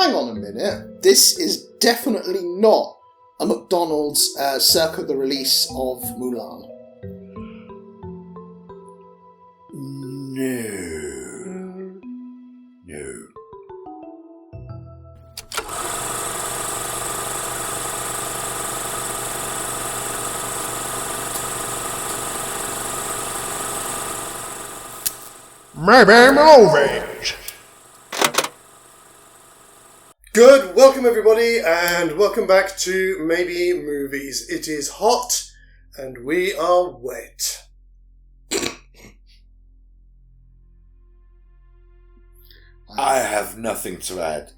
hang on a minute. This is definitely not a McDonald's circa the release of Mulan. No. Maybe movies. Good, welcome everybody, and welcome back to Maybe Movies. It is hot, and we are wet. I have nothing to add.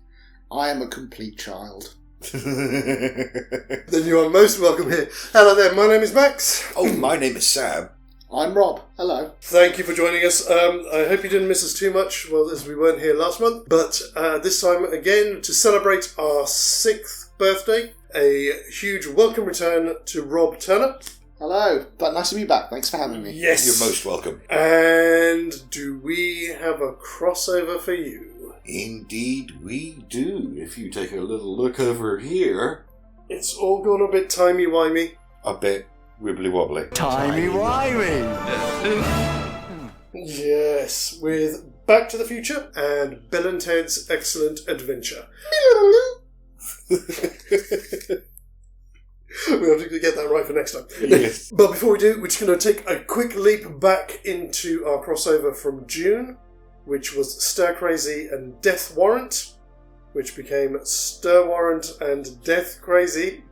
I am a complete child. Then you are most welcome here. Hello there, my name is Max. Oh, my name is Sam. I'm Rob. Hello. Thank you for joining us. I hope you didn't miss us too much, well, as we weren't here last month. But this time, again, to celebrate our 6th birthday, a huge welcome return to Rob Turner. Hello. But nice to be back. Thanks for having me. Yes. You're most welcome. And do we have a crossover for you? Indeed we do. If you take a little look over here. It's all gone a bit timey-wimey. A bit wibbly-wobbly. Timey-wimey. Yes, with Back to the Future and Bill and Ted's Excellent Adventure. We have to get that right for next time. Yes. But before we do, we're just going to take a quick leap back into our crossover from June, which was Stir Crazy and Death Warrant, which became Stir Warrant and Death Crazy.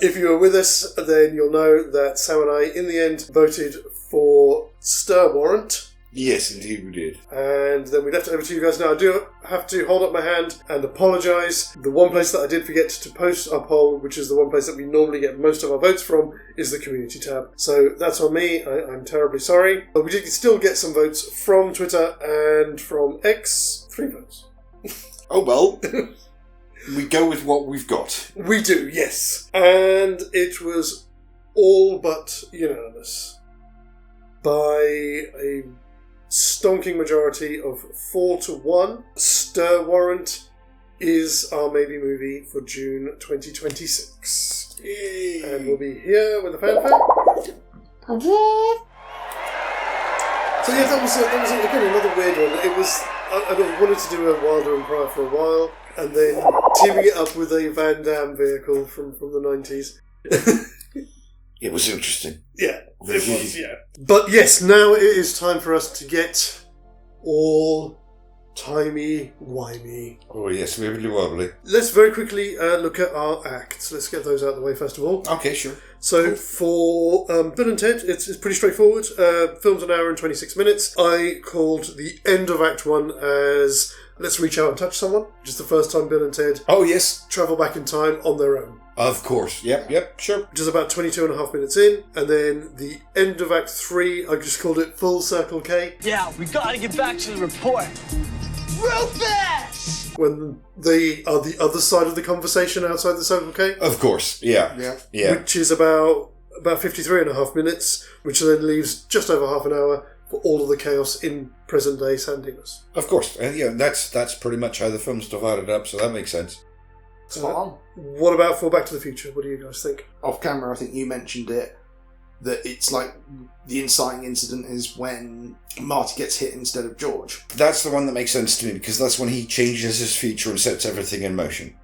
If you were with us, then you'll know that Sam and I, in the end, voted for Stir Warrant. Yes, indeed we did. And then we left it over to you guys. Now, I do have to hold up my hand and apologise. The one place that I did forget to post our poll, which is the one place that we normally get most of our votes from, is the community tab. So that's on me. I'm terribly sorry. But we did still get some votes from Twitter and from X. 3 votes. Oh well. We go with what we've got. We do, yes. And it was all but unanimous by a stonking majority of 4-1. Stir Warrant is our maybe movie for June 2026. Yay. And we'll be here with a fanfare. So yeah, that was again another weird one. It was I wanted to do a Wilder and Pryor for a while, and then teaming it up with a Van Damme vehicle from the 90s. It was interesting. Yeah, it was, yeah. But yes, now it is time for us to get all timey-wimey. Oh yes, wibbly-wobbly. Let's very quickly look at our acts. Let's get those out of the way first of all. Okay, sure. So for Bill and Ted, it's pretty straightforward. Film's an hour and 26 minutes. I called the end of Act 1 as Let's Reach Out and Touch Someone, which is the first time Bill and Ted Oh yes. travel back in time on their own. Of course. Yep, sure. Which is about 22 and a half minutes in. And then the end of Act 3, I just called it Full Circle K. Yeah, we gotta get back to the report. Rufus! When they are the other side of the conversation outside the Circle K. Of course, yeah. Which is about 53 and a half minutes, which then leaves just over half an hour for all of the chaos in present-day Sandiness. Of course. Yeah, that's pretty much how the film's divided up, so that makes sense. Spot on. What about for Back to the Future? What do you guys think? Off camera, I think you mentioned it, that it's like the inciting incident is when Marty gets hit instead of George. That's the one that makes sense to me, because that's when he changes his future and sets everything in motion.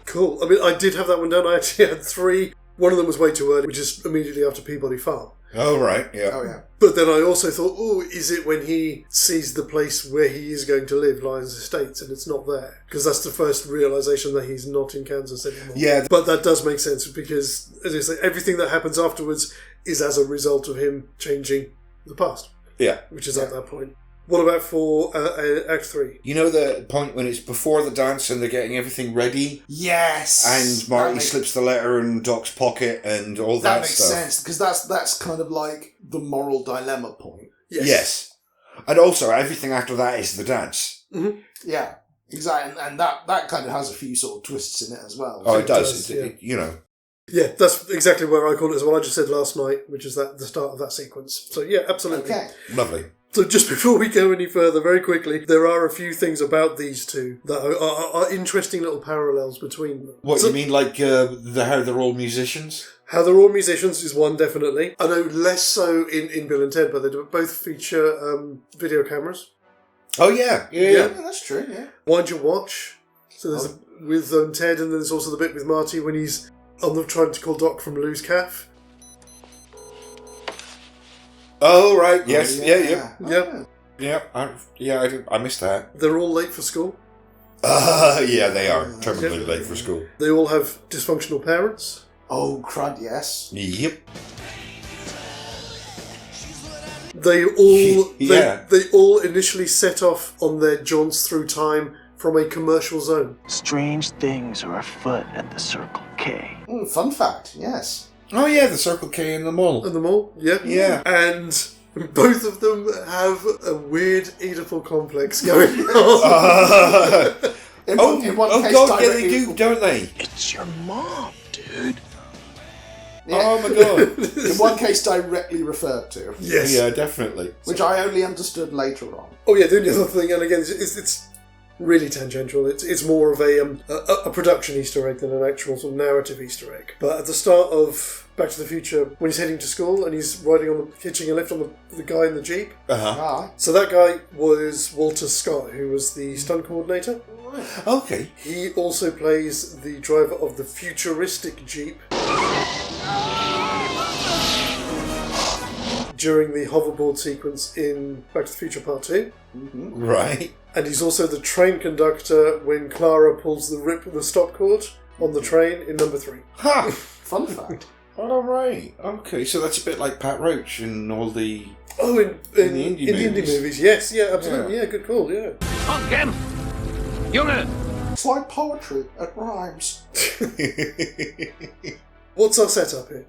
Cool. I mean, I did have that one down. I actually had 3. One of them was way too early, which is immediately after Peabody Farm. Oh, right, yeah. Oh, yeah. But then I also thought, is it when he sees the place where he is going to live, Lions Estates, and it's not there? Because that's the first realisation that he's not in Kansas anymore. Yeah. But that does make sense because, as I say, everything that happens afterwards is as a result of him changing the past. Yeah. Which is at that point. What about for Act 3? You know the point when it's before the dance and they're getting everything ready? Yes! And Marty slips the letter in Doc's pocket and all that stuff. That makes sense, because that's kind of like the moral dilemma point. Yes. And also, everything after that is the dance. Mm-hmm. Yeah, exactly. And that kind of has a few sort of twists in it as well. Oh, it does. It, you know. Yeah, that's exactly where I call it as well. I just said last night, which is the start of that sequence. So yeah, absolutely. Okay. Lovely. So just before we go any further, very quickly, there are a few things about these two that are interesting little parallels between them. What, you mean like how they're all musicians? How they're all musicians is one, definitely. I know less so in Bill and Ted, but they both feature video cameras. Oh, yeah. Yeah, that's true, yeah. Wind Your Watch. So there's with Ted, and then there's also the bit with Marty when he's trying to call Doc from Lou's Cafe. Oh, right. Yes. I missed that. They're all late for school. Yeah, they are. Terminally late for school. They all have dysfunctional parents. Oh, crud, yes. Yep. They all Yeah. they all initially set off on their jaunts through time from a commercial zone. Strange things are afoot at the Circle K. Fun fact, yes. Oh, yeah, the Circle K in the mall. In the mall, yeah. Yeah. And both of them have a weird Oedipal complex going on. In one case, God, yeah, they directly- do, don't they? It's your mom, dude. Yeah. Oh, my God. In one case, directly referred to, Yes. Yeah, definitely. which I only understood later on. Oh yeah, the only other thing, and again, it's really tangential. It's more of a production Easter egg than an actual sort of narrative Easter egg. But at the start of Back to the Future, when he's heading to school and he's hitching a lift on the guy in the Jeep. Ah, So that guy was Walter Scott, who was the stunt coordinator. Okay. He also plays the driver of the futuristic Jeep during the hoverboard sequence in Back to the Future Part 2. Right. And he's also the train conductor when Clara pulls the stop cord on the train in number 3. Ha! fun fact. All right. Okay, so that's a bit like Pat Roach and all the... Oh, in the indie movies. movies, yes, yeah, absolutely, yeah, good call, yeah. Pumpkin! Junge! It's like poetry, it rhymes. What's our setup here?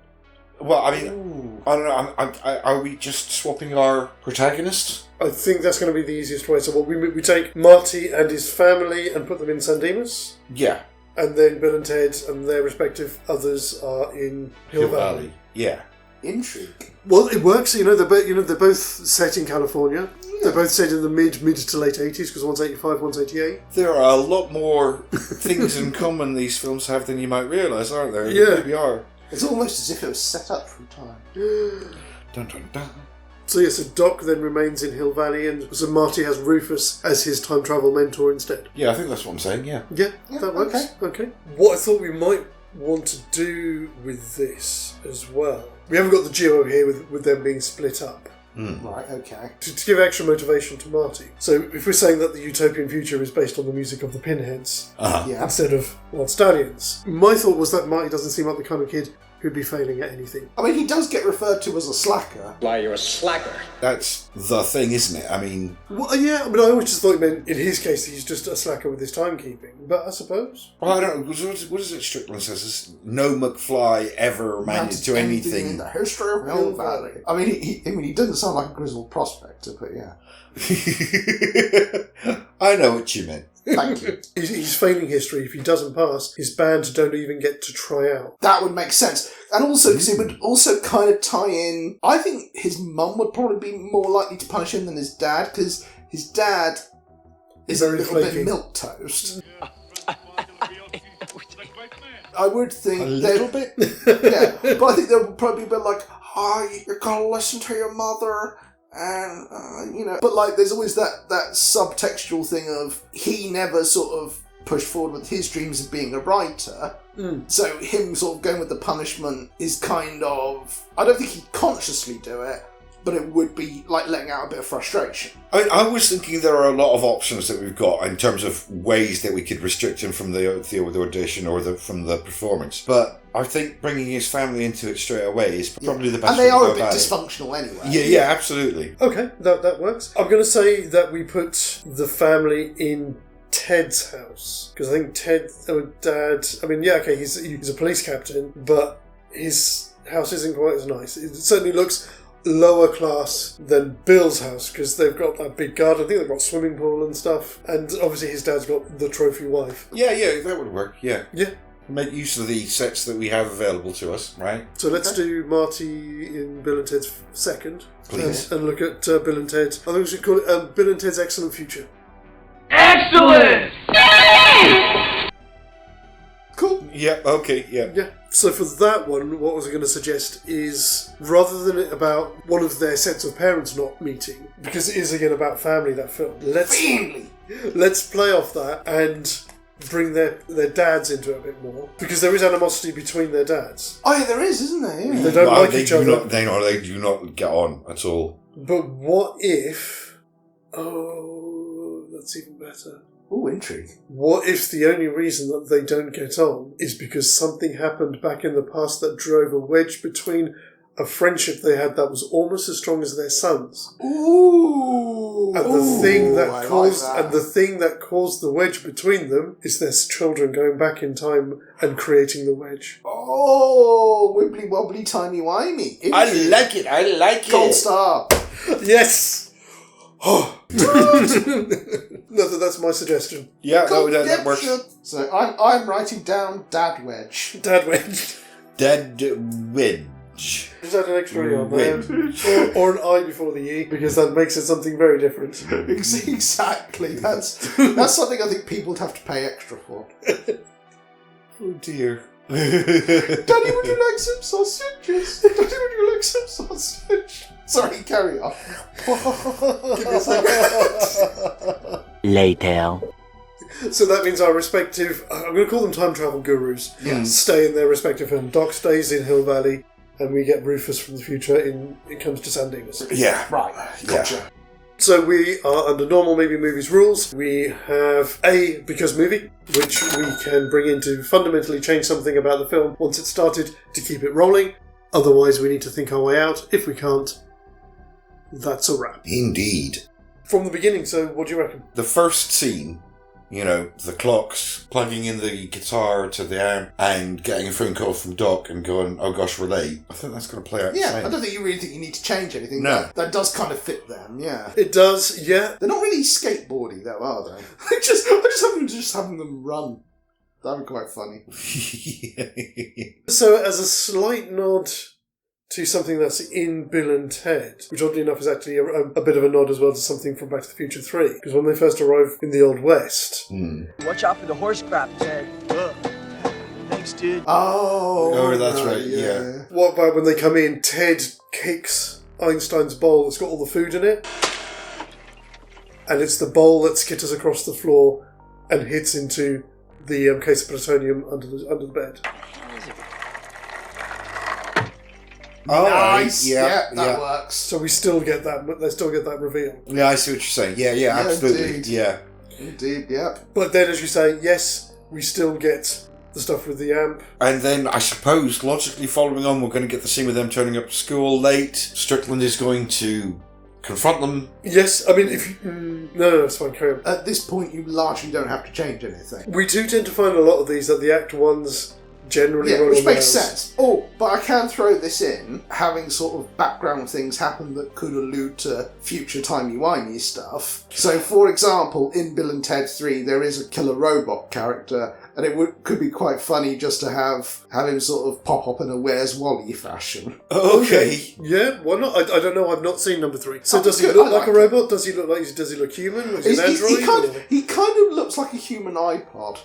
Well, I mean, I don't know. Are we just swapping our protagonist? I think that's going to be the easiest way. So we take Marty and his family and put them in San Dimas, Yeah. and then Bill and Ted and their respective others are in Hill Valley. Yeah. Intrigue. Well, it works. They're both set in California. They're both set in the mid to late 80s because one's 85, one's 88. There are a lot more things in common these films have than you might realise, aren't there? Yeah. They really are. It's almost as if it was set up through time. Dun, dun, dun. So so Doc then remains in Hill Valley, and so Marty has Rufus as his time travel mentor instead. Yeah, I think that's what I'm saying, yeah. Yeah, that works. Okay. What I thought we might want to do with this as well. We haven't got the duo here with them being split up. Right, okay. To give extra motivation to Marty. So if we're saying that the utopian future is based on the music of the Pinheads Yeah. instead of Wild Stallions, my thought was that Marty doesn't seem like the kind of kid who'd be failing at anything. I mean, he does get referred to as a slacker. Why, you're a slacker. That's the thing, isn't it? I mean... Well, yeah, I mean, I always just thought it meant, in his case, he's just a slacker with his timekeeping. But I suppose. Well, I don't know. What is it Strickland says? No McFly ever amounted to anything. in the history of Hill Valley. I mean, he doesn't sound like a grizzled prospector, but yeah. I know what you meant. Thank you. He's failing history. If he doesn't pass, his band don't even get to try out. That would make sense. And also, because it would also kind of tie in... I think his mum would probably be more likely to punish him than his dad, because his dad is a Very little flaky. bit milquetoast. I would think... A little bit? Yeah, but I think they would probably be like, you're going to listen to your mother... And, but like there's always that subtextual thing of he never sort of pushed forward with his dreams of being a writer. So him sort of going with the punishment is kind of, I don't think he'd consciously do it, but it would be like letting out a bit of frustration. I mean, I was thinking there are a lot of options that we've got in terms of ways that we could restrict him from the audition or from the performance. But I think bringing his family into it straight away is probably the best And they way to are go a bit about dysfunctional anyway. it. Yeah, absolutely. Okay, that works. I'm going to say that we put the family in Ted's house. Because I think Ted's dad... I mean, yeah, okay, he's a police captain, but his house isn't quite as nice. It certainly looks lower class than Bill's house, because they've got that big garden. I think they've got a swimming pool and stuff. And obviously his dad's got the trophy wife. Yeah, that would work, yeah. Yeah. make use of the sets that we have available to us, right? So let's do Marty in Bill and Ted's second. Please. And look at Bill and Ted. I think we should call it Bill and Ted's Excellent Future. Excellent! Cool. Yeah, okay, yeah. Yeah. So for that one, what I was going to suggest is, rather than it about one of their sets of parents not meeting, because it is again about family, that film, let's play off that and bring their dads into it a bit more, because there is animosity between their dads. Oh yeah, there is, isn't there? Yeah. They don't like each other. They do not get on at all. But what if... Oh, that's even better. Ooh, intrigue. What if the only reason that they don't get on is because something happened back in the past that drove a wedge between a friendship they had that was almost as strong as their son's? Ooh. And the thing that I caused like that. and the thing that caused the wedge between them is their children going back in time and creating the wedge. Oh, wibbly wobbly timey wimey. I like it. Gold star. Yes. Oh. No, that's my suggestion. Yeah, that works. So I'm writing down Dad Wedge. Dad wedge. Dead wedge. Just add an extra E on there. Or an I before the E, because that makes it something very different. Exactly. That's something I think people would have to pay extra for. Oh dear. Daddy, would you like some sausages? Daddy, would you like some sausage? Sorry, carry on. Give me a second. Later. So that means our respective, I'm going to call them time travel gurus, stay in their respective home. Doc stays in Hill Valley, and we get Rufus from the future it comes to San Dimas. Yeah. Right, gotcha. Yeah. So we are under normal Maybe Movies rules. We have a Because movie, which we can bring in to fundamentally change something about the film once it's started to keep it rolling. Otherwise, we need to think our way out. If we can't, that's a wrap. Indeed. From the beginning, so what do you reckon? The first scene, the clocks, plugging in the guitar to the amp and getting a phone call from Doc and going, oh gosh, we're late. I think that's going to play out the Yeah, same. I don't think you really think you need to change anything. No. That does kind of fit them, yeah. It does, yeah. They're not really skateboardy though, are they? I just having them run. That'd be quite funny. So as a slight nod to something that's in Bill and Ted, which oddly enough is actually a bit of a nod as well to something from Back to the Future 3, because when they first arrive in the Old West... Watch out for the horse crap, Ted. Thanks, dude. Oh, that's right, yeah. What about when they come in, Ted kicks Einstein's bowl that's got all the food in it, and it's the bowl that skitters across the floor and hits into the case of plutonium under the bed. Oh, nice. right. Yeah, that works. So we still get that. They still get that reveal. Yeah, I see what you're saying. Yeah, absolutely. Indeed. Yeah. Indeed, yep. But then, as you say, yes, we still get the stuff with the amp. And then, I suppose, logically following on, we're going to get the scene with them turning up to school late. Strickland is going to confront them. Yes, I mean, if you... No, it's fine, carry on. At this point, you largely don't have to change anything. We do tend to find a lot of these that the Act 1s generally run which on makes rails. sense. Oh, but I can throw this in, having sort of background things happen that could allude to future timey-wimey stuff. So, for example, in Bill and Ted 3, there is a killer robot character, and it could be quite funny just to have him sort of pop up in a Where's Wally fashion. Okay. Yeah, why not? I don't know, I've not seen number 3. So Oh, does he good, look I like a like robot? Does he look human? Is he an He android? he kind of looks like a human iPod.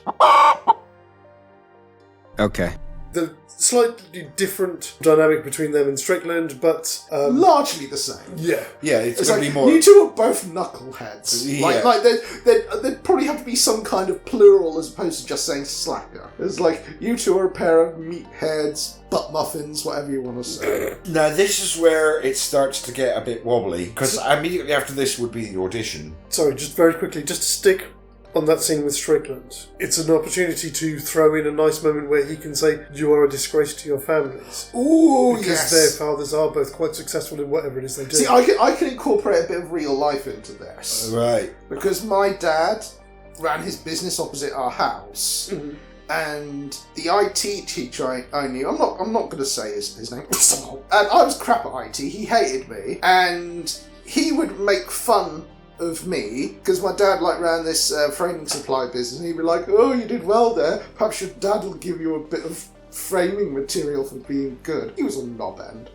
Okay. The slightly different dynamic between them and Strickland, but... Largely the same. yeah. Yeah, it's It's going like, to be more... you two are both knuckleheads. Yeah. Like there'd probably have to be some kind of plural as opposed to just saying slacker. It's like, you two are a pair of meatheads, butt muffins, whatever you want to say. Now, this is where it starts to get a bit wobbly, because immediately after this would be the audition. Sorry, just very quickly, just to stick on that scene with Strickland. It's an opportunity to throw in a nice moment where he can say, you are a disgrace to your families. Ooh, Because yes. their fathers are both quite successful in whatever it is they do. See, I can incorporate a bit of real life into this. Right. Because my dad ran his business opposite our house. Mhm. And the IT teacher I knew, I'm not going to say his name, and I was crap at IT, he hated me, and he would make fun of me, because my dad ran this framing supply business, and he'd be like, oh, you did well there. Perhaps your dad will give you a bit of framing material for being good. He was a knob end.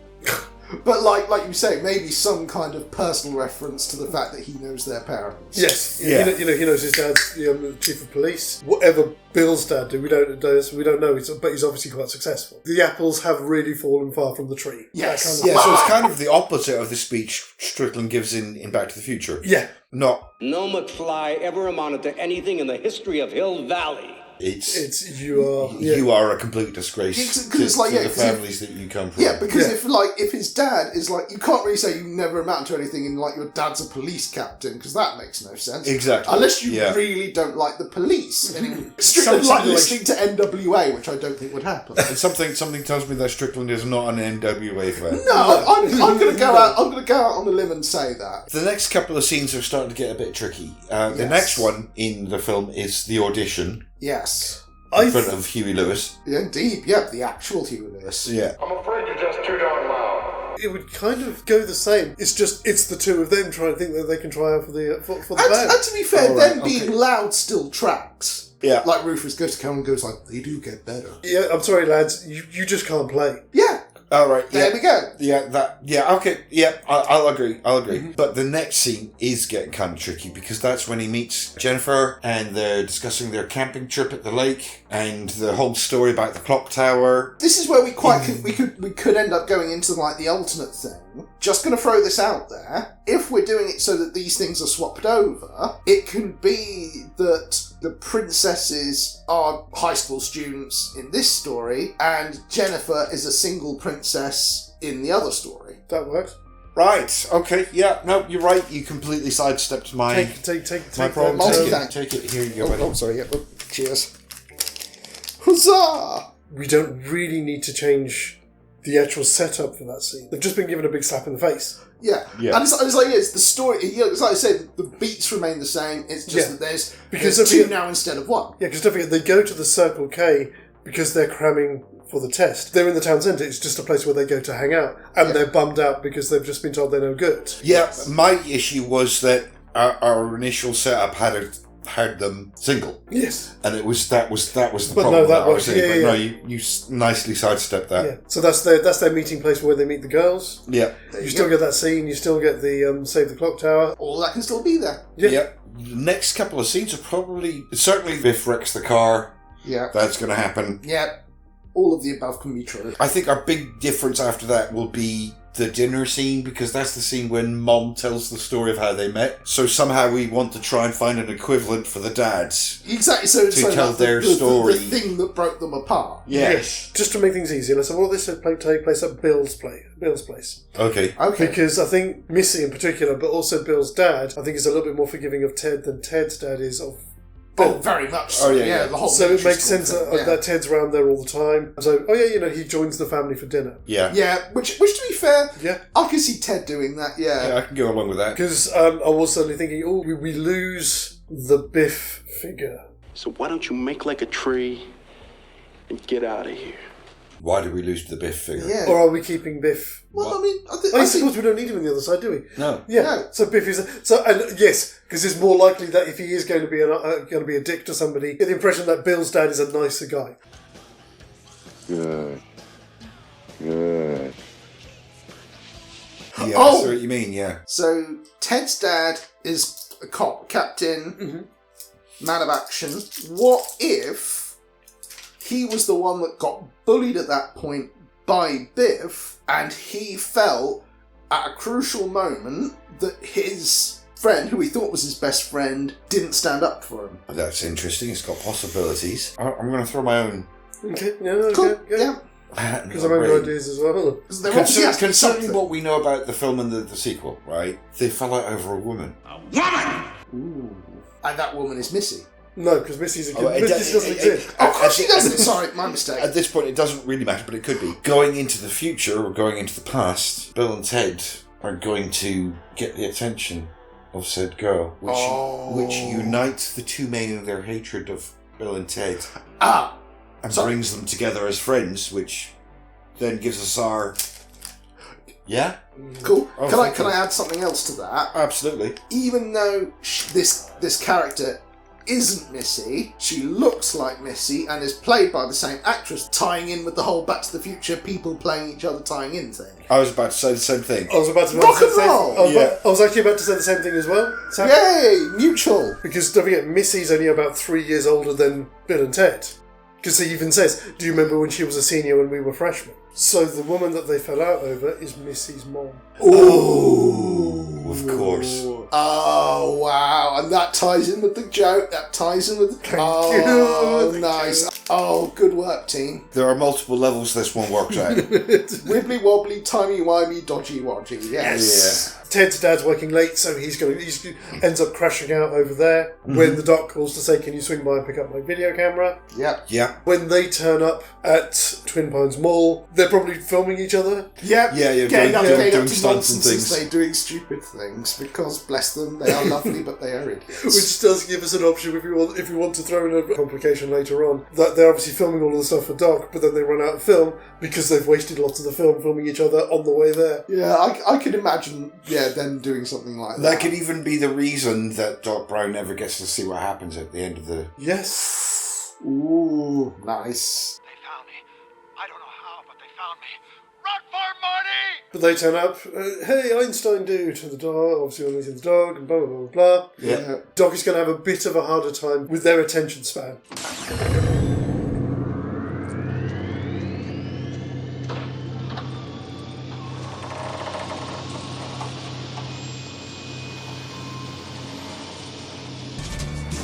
But like you say, maybe some kind of personal reference to the fact that he knows their parents. Yes, yeah. He knows his dad's the chief of police. Whatever Bill's dad do, we don't know. But he's obviously quite successful. The apples have really fallen far from the tree. Yes, That kind of So it's kind of the opposite of the speech Strickland gives in Back to the Future. Yeah. Not. No McFly ever amounted to anything in the history of Hill Valley. You are a complete disgrace to the families that you come from. Yeah, because if his dad is you can't really say you never amount to anything and your dad's a police captain, because that makes no sense. Exactly. Unless you really don't like the police. And Strickland listening to NWA, which I don't think would happen. And something tells me that Strickland is not an NWA fan. No, I'm going to go out on a limb and say that. The next couple of scenes are starting to get a bit tricky. The next one in the film is the audition. Yes. In front of Huey Lewis. Yeah, indeed. Yeah, the actual Huey Lewis. Yeah. I'm afraid you're just too darn loud. It would kind of go the same. It's the two of them trying to think that they can try out for the band. And to be fair, being loud still tracks. Yeah. Like Rufus goes to come and goes they do get better. Yeah, I'm sorry, lads. You just can't play. Yeah. All right. There we go. Yeah. Okay. Yeah. I'll agree. Mm-hmm. But the next scene is getting kind of tricky, because that's when he meets Jennifer and they're discussing their camping trip at the lake and the whole story about the clock tower. This is where we could end up going into the alternate thing. Just going to throw this out there. If we're doing it so that these things are swapped over, it can be that the princesses are high school students in this story, and Jennifer is a single princess in the other story. That works. Right. Okay. Yeah. No, you're right. You completely sidestepped my my problem. Take it. Here you go. Oh, sorry. Yeah. Oh, cheers. Huzzah! We don't really need to change the actual setup for that scene. They've just been given a big slap in the face. Yeah. And it's it's the story. It's like I said, the beats remain the same. It's just that there's two now instead of one. Yeah, because don't forget, they go to the Circle K because they're cramming for the test. They're in the town centre. It's just a place where they go to hang out, and they're bummed out because they've just been told they're no good. Yeah, my issue was that our initial setup had them single. Yes, and that was the problem. No, you nicely sidestepped that. Yeah, so that's their meeting place where they meet the girls. Yeah, you still get that scene. You still get the save the clock tower. All that can still be there. Yeah. The next couple of scenes are certainly Biff wrecks the car. Yeah, that's going to happen. Yeah, all of the above can be true. I think our big difference after that will be the dinner scene, because that's the scene when Mom tells the story of how they met. So somehow we want to try and find an equivalent for the dads. Exactly. So tell their story. The thing that broke them apart. Yes. Just to make things easier, let's have all this take place at Bill's place. Okay. Because I think Missy in particular, but also Bill's dad, I think is a little bit more forgiving of Ted than Ted's dad is of Bill. Oh, very much so. Oh, yeah. The whole so it makes sense that Ted's around there all the time. So, he joins the family for dinner. Yeah. Yeah, which to be fair, yeah, I can see Ted doing that, Yeah, I can go along with that. Because I was suddenly thinking, we lose the Biff figure. So why don't you make like a tree and get out of here? Why do we lose the Biff figure? Yeah. Or are we keeping Biff? Well, I suppose we don't need him on the other side, do we? No. Yeah. No. So Biff is yes, because it's more likely that if he is going to be a dick to somebody, get the impression that Bill's dad is a nicer guy. Good. Yeah, I see what you mean. Yeah. So Ted's dad is a cop, captain, man of action. What if he was the one that got bullied at that point by Biff, and he felt at a crucial moment that his friend, who he thought was his best friend, didn't stand up for him? That's interesting. It's got possibilities. I'm going to throw my own. Okay. Yeah. Cool. Yeah. Because I've got ideas as well. Concerning what we know about the film and the sequel, right? They fell out over a woman. A woman! Ooh. And that woman is Missy. No, because Missy doesn't exist. Of course she doesn't. Sorry, my mistake. At this point, it doesn't really matter, but it could be. Going into the future or going into the past, Bill and Ted are going to get the attention of said girl, which unites the two men in their hatred of Bill and Ted. And brings them together as friends, which then gives us our... Yeah? Cool. Oh, Can I add something else to that? Absolutely. Even though this character isn't Missy, she looks like Missy and is played by the same actress, tying in with the whole Back to the Future people playing each other tying in thing. I was about to say the same thing. I was about to Rock say and the same. roll! I was actually about to say the same thing as well. So, Yay! Mutual! because don't forget, Missy's only about 3 years older than Bill and Ted. Because he even says, do you remember when she was a senior when we were freshmen? So the woman that they fell out over is Missy's mom. Ooh, of course. Oh, wow. And that ties in with the joke. That ties in with the... Thank you. Nice. Oh, good work, team. There are multiple levels this one works out. Wibbly wobbly, timey-wimey, dodgy-wodgy. Yes. Ted's dad's working late, so he ends up crashing out over there. When the doc calls to say, can you swing by and pick up my video camera? Yep. Yeah. When they turn up at Twin Pines Mall, they're probably filming each other. Yep. Yeah, Getting up doing to stunts nonsense and as things. they doing stupid things because, bless them, they are lovely, but they are idiots. Which does give us an option if we want to throw in a complication later on. That they're obviously filming all of the stuff for Doc, but then they run out of film because they've wasted lots of the film filming each other on the way there. Yeah, I could imagine, them doing something like that. That could even be the reason that Doc Brown never gets to see what happens at the end of the... Yes. Ooh, nice. They found me. I don't know how, but they found me. Run for Marty! But they turn up, hey, Einstein dude, to the dog, obviously only to the dog, and blah, blah, blah, blah. Yeah. Doc is going to have a bit of a harder time with their attention span.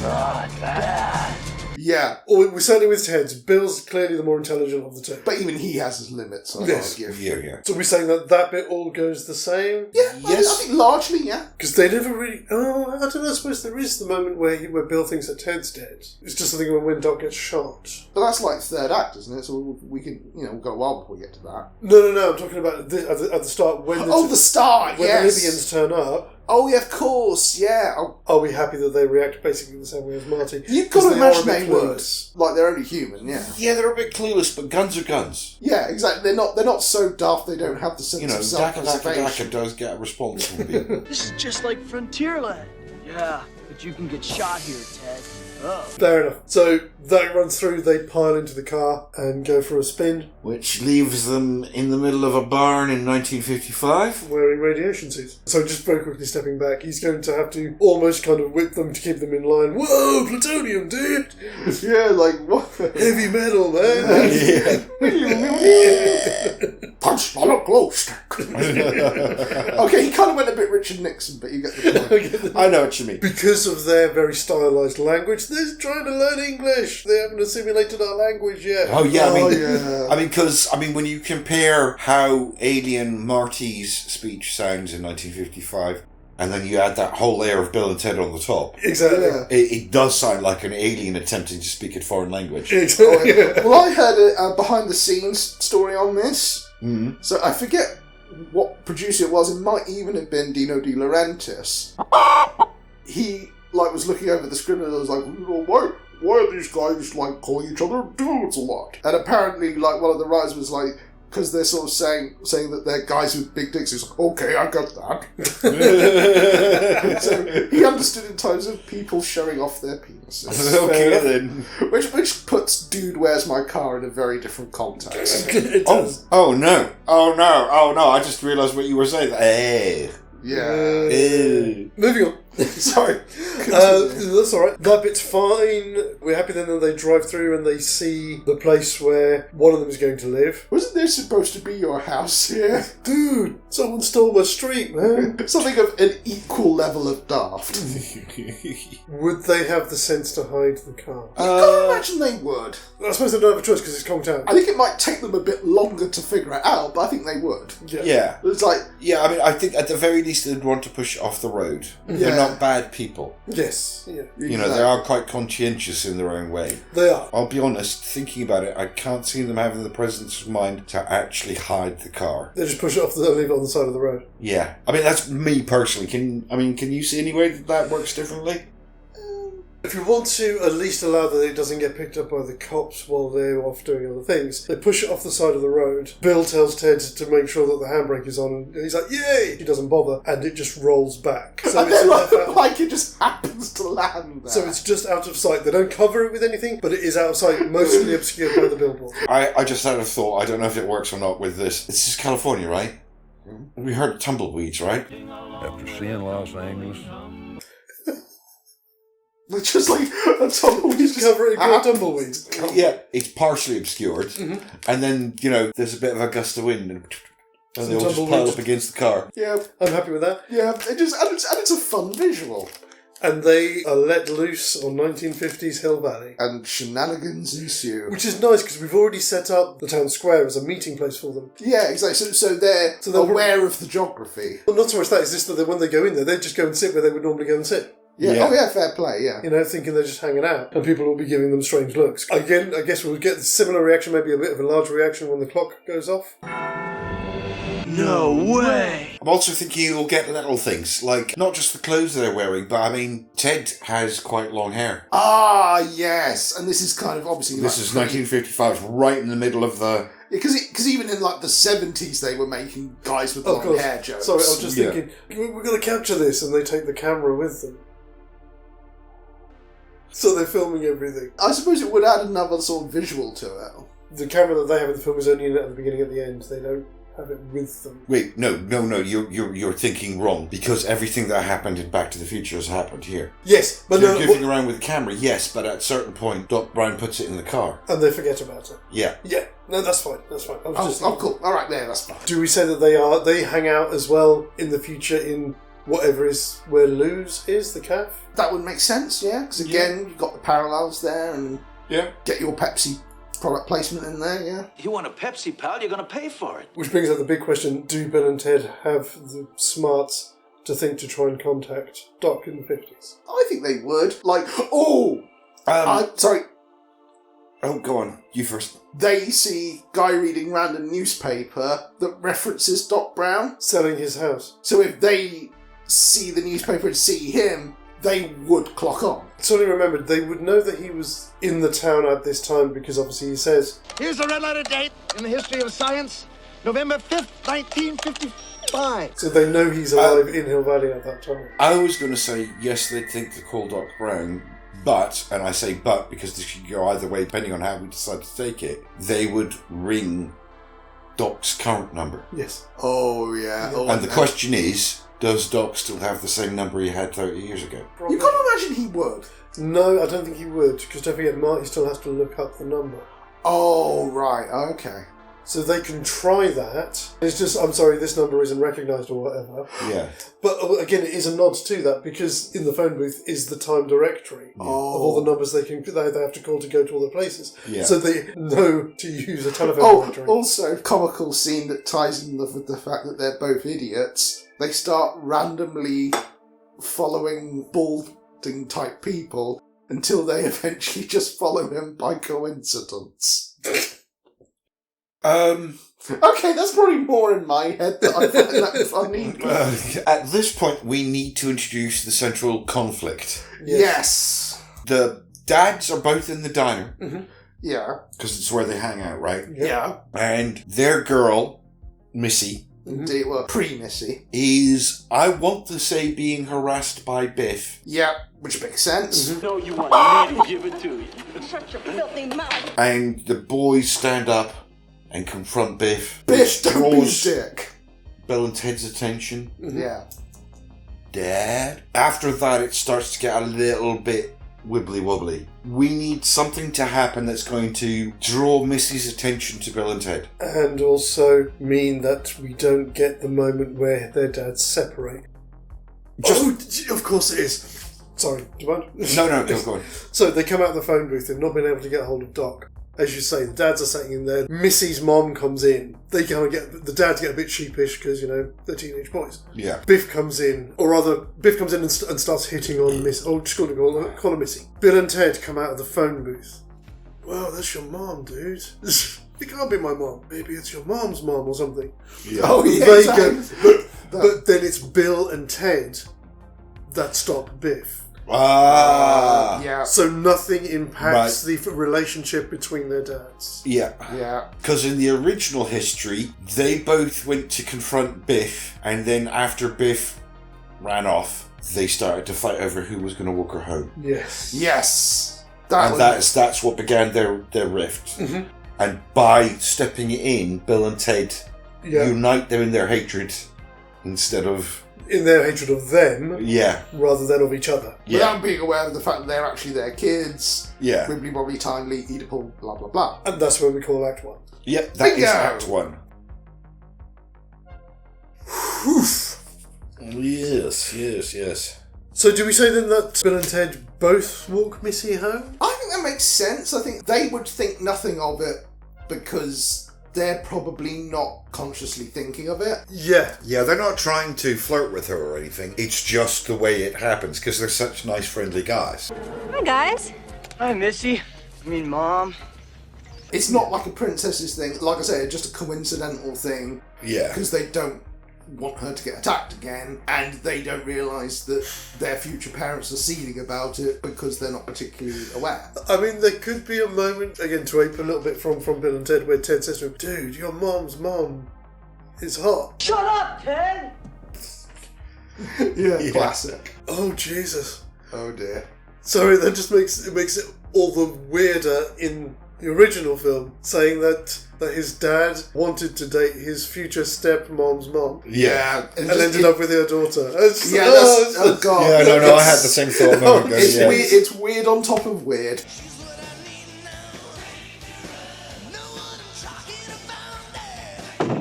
Not bad. Yeah. Or we're certainly with Ted. Bill's clearly the more intelligent of the two. But even he has his limits, I'd Yes. argue. Yeah. So we're saying that bit all goes the same? Yeah, Yes. I think largely, yeah. Because they never really... Oh, I don't know, I suppose there is the moment where Bill thinks that Ted's dead. It's just the thing when Doc gets shot. But that's like third act, isn't it? So we can, we'll go a while before we get to that. No, I'm talking about at the start when The start, when yes. the Libyans turn up. Oh, yeah, of course, yeah. Oh, Are we happy that they react basically the same way as Marty? you've got to 'Cause they are a imagine bit they would. clueless. Like, they're only human, yeah. Yeah, they're a bit clueless, but guns are guns. Yeah, exactly. They're not so daft they don't have the sense You know, of Daka self-preservation. does get a response from people. This is just like Frontierland. Yeah, but you can get shot here, Ted. Oh. Fair enough. So that runs through, they pile into the car and go for a spin, Which leaves them in the middle of a barn in 1955. wearing radiation suits. So just very quickly stepping back, he's going to have to almost kind of whip them to keep them in line. Whoa, plutonium, dude! Yeah, like, what? Heavy metal, man! Punch, not up close. Okay, he kind of went a bit Richard Nixon, but you get the point. I know what you mean. Because of their very stylised language, they're trying to learn English. They haven't assimilated our language yet. Oh yeah, yeah. because when you compare how alien Marty's speech sounds in 1955, and then you add that whole layer of Bill and Ted on the top, Exactly. Yeah. it does sound like an alien attempting to speak a foreign language. Exactly. Well, I heard a behind-the-scenes story on this. Mm-hmm. So I forget what producer it was. It might even have been Dino De Laurentiis. He was looking over the script and was like, why are these guys calling each other dudes a lot? And apparently, one of the writers was like, because they're sort of saying that they're guys with big dicks. He's like, okay, I got that. So he understood in terms of people showing off their penises. Okay then. Which puts "Dude, Where's My Car" in a very different context. It does. Oh no! I just realised what you were saying. Hey. Yeah. Moving on. Sorry. That's alright. That bit's fine. We're happy then that they drive through and they see the place where one of them is going to live. Wasn't this supposed to be your house here? Dude, someone stole my street, man. Something of an equal level of daft. Would they have the sense to hide the car? I can't imagine they would. I suppose they don't have a choice because it's Kong Town. I think it might take them a bit longer to figure it out, but I think they would. Yeah. It's like... Yeah, I think at the very least they'd want to push it off the road. They're not bad people. Yes. Yeah. You know, they are quite conscientious in their own way. They are. I'll be honest, thinking about it, I can't see them having the presence of mind to actually hide the car. They just push it off and leave it on the side of the road. Yeah. That's me personally. Can you see any way that works differently? If you want to at least allow that it doesn't get picked up by the cops while they're off doing other things, they push it off the side of the road. Bill tells Ted to make sure that the handbrake is on, and he's like, yay! He doesn't bother, and it just rolls back. So and then like it just happens to land there. So it's just out of sight. They don't cover it with anything, but it is out of sight, mostly obscured by the billboard. I just had a thought, I don't know if it works or not with this. This is California, right? We heard tumbleweeds, right? After seeing Los Angeles... It's just like a tumbleweed. Just cover it in tumbleweeds. Yeah, it's partially obscured, and then, there's a bit of a gust of wind, and they all just pile up against the car. Yeah, I'm happy with that. Yeah, and it's a fun visual. And they are let loose on 1950s Hill Valley. And shenanigans ensue. Which is nice, because we've already set up the town square as a meeting place for them. Yeah, exactly. So they're aware of the geography. Well, not so much that, it's just that when they go in there, they just go and sit where they would normally go and sit. Yeah. Oh, yeah, fair play, yeah. Thinking they're just hanging out. And people will be giving them strange looks. Again, I guess we'll get a similar reaction, maybe a bit of a larger reaction when the clock goes off. No way! I'm also thinking you'll get little things, like not just the clothes they're wearing, but Ted has quite long hair. Ah, yes. And this is kind of obviously... This is 1955, right in the middle of the... Because even in like the 70s they were making guys with long hair jokes. Sorry, I was just thinking, we're going to capture this, and they take the camera with them. So they're filming everything. I suppose it would add another sort of visual to it. The camera that they have in the film is only in it at the beginning and at the end. They don't have it with them. Wait, no, you're thinking wrong, because everything that happened in Back to the Future has happened here. Yes, but you're goofing around with the camera, yes, but at a certain point, Doc Brown puts it in the car. And they forget about it. Yeah. Yeah, no, that's fine, that's fine. Cool. Alright, yeah, that's fine. Do we say that they hang out as well in the future in whatever is where Lou's is, the cafe? That would make sense, yeah, because again, you've got the parallels there, and get your Pepsi product placement in there, yeah. You want a Pepsi, pal? You're going to pay for it. Which brings up the big question, do Bill and Ted have the smarts to think to try and contact Doc in the 50s? I think they would. Sorry. Oh, go on. You first. They see guy reading random newspaper that references Doc Brown. Selling his house. So if they see the newspaper and see him, they would clock on. Suddenly remembered, they would know that he was in the town at this time because obviously he says... Here's a red letter date in the history of science, November 5th, 1955. So they know he's alive in Hill Valley at that time. I was going to say, yes, they'd think to call Doc Brown, but, and I say but because this could go either way depending on how we decide to take it, they would ring Doc's current number. Yes. Oh, yeah. Oh, and the question is... Does Doc still have the same number he had 30 years ago? Probably. You've got to imagine he would. No, I don't think he would, because don't forget, Marty still has to look up the number. Oh, right, okay. So they can try that. It's just, I'm sorry, this number isn't recognised or whatever. Yeah. But again, it is a nod to that, because in the phone booth is the time directory of all the numbers they have to call to go to all the places. Yeah. So they know to use a telephone directory. Also, comical scene that ties in with the fact that they're both idiots. They start randomly following balding type people until they eventually just follow him by coincidence. Okay, that's probably more in my head that I find that funny. At this point, we need to introduce the central conflict. Yes. The dads are both in the diner. Mm-hmm. Yeah. Because it's where they hang out, right? Yeah. And their girl, Missy... Indeed, well, pre-Missy. Is, I want to say, being harassed by Biff. Yeah, which makes sense. Mm-hmm. No, you want me to give it to you. Shut your filthy mouth. And the boys stand up and confront Biff. Biff, don't be a dick. Bill and Ted's attention. Mm-hmm. Yeah. Dad? After that, it starts to get a little bit wibbly-wobbly. We need something to happen that's going to draw Missy's attention to Bill and Ted. And also mean that we don't get the moment where their dads separate. Of course it is. Sorry, do you mind? No, go on. So they come out of the phone booth, they've not been able to get hold of Doc. As you say, the dads are sitting in there. Missy's mom comes in. The dads get a bit sheepish because, they're teenage boys. Yeah. Biff comes in, and starts hitting on Miss. Oh, just call her Missy. Bill and Ted come out of the phone booth. Well, that's your mom, dude. It can't be my mom. Maybe it's your mom's mom or something. Yeah. Oh, yeah. But then it's Bill and Ted that stop Biff. Yeah. So nothing impacts the relationship between their dads. Yeah. Yeah. Because in the original history, they both went to confront Biff, and then after Biff ran off, they started to fight over who was going to walk her home. Yes. Yes. That's what began their rift. Mm-hmm. And by stepping in, Bill and Ted unite them in their hatred instead of... in their hatred of them, rather than of each other. Without being aware of the fact that they're actually their kids. Yeah. Wibbly wobbly timely, Oedipal, blah blah blah. And that's what we call Act 1. Yep, that is Act 1. Yes. So do we say then that Bill and Ted both walk Missy home? I think that makes sense. I think they would think nothing of it because they're probably not consciously thinking of it. Yeah. Yeah, they're not trying to flirt with her or anything. It's just the way it happens because they're such nice, friendly guys. Hi, guys. Hi, Missy. Mom. It's not like a princess's thing. Like I said, just a coincidental thing. Yeah. Because they don't want her to get attacked again, and they don't realise that their future parents are seething about it because they're not particularly aware. I mean, there could be a moment, again, to ape a little bit from Bill and Ted, where Ted says to him, dude, your mom's mom is hot. Shut up, Ted! Yeah, classic. Oh, Jesus. Oh, dear. Sorry, that just makes it all the weirder in the original film, saying that his dad wanted to date his future stepmom's mom. Yeah. And ended up with her daughter. Oh, God. Yeah, no, I had the same thought. It's weird on top of weird.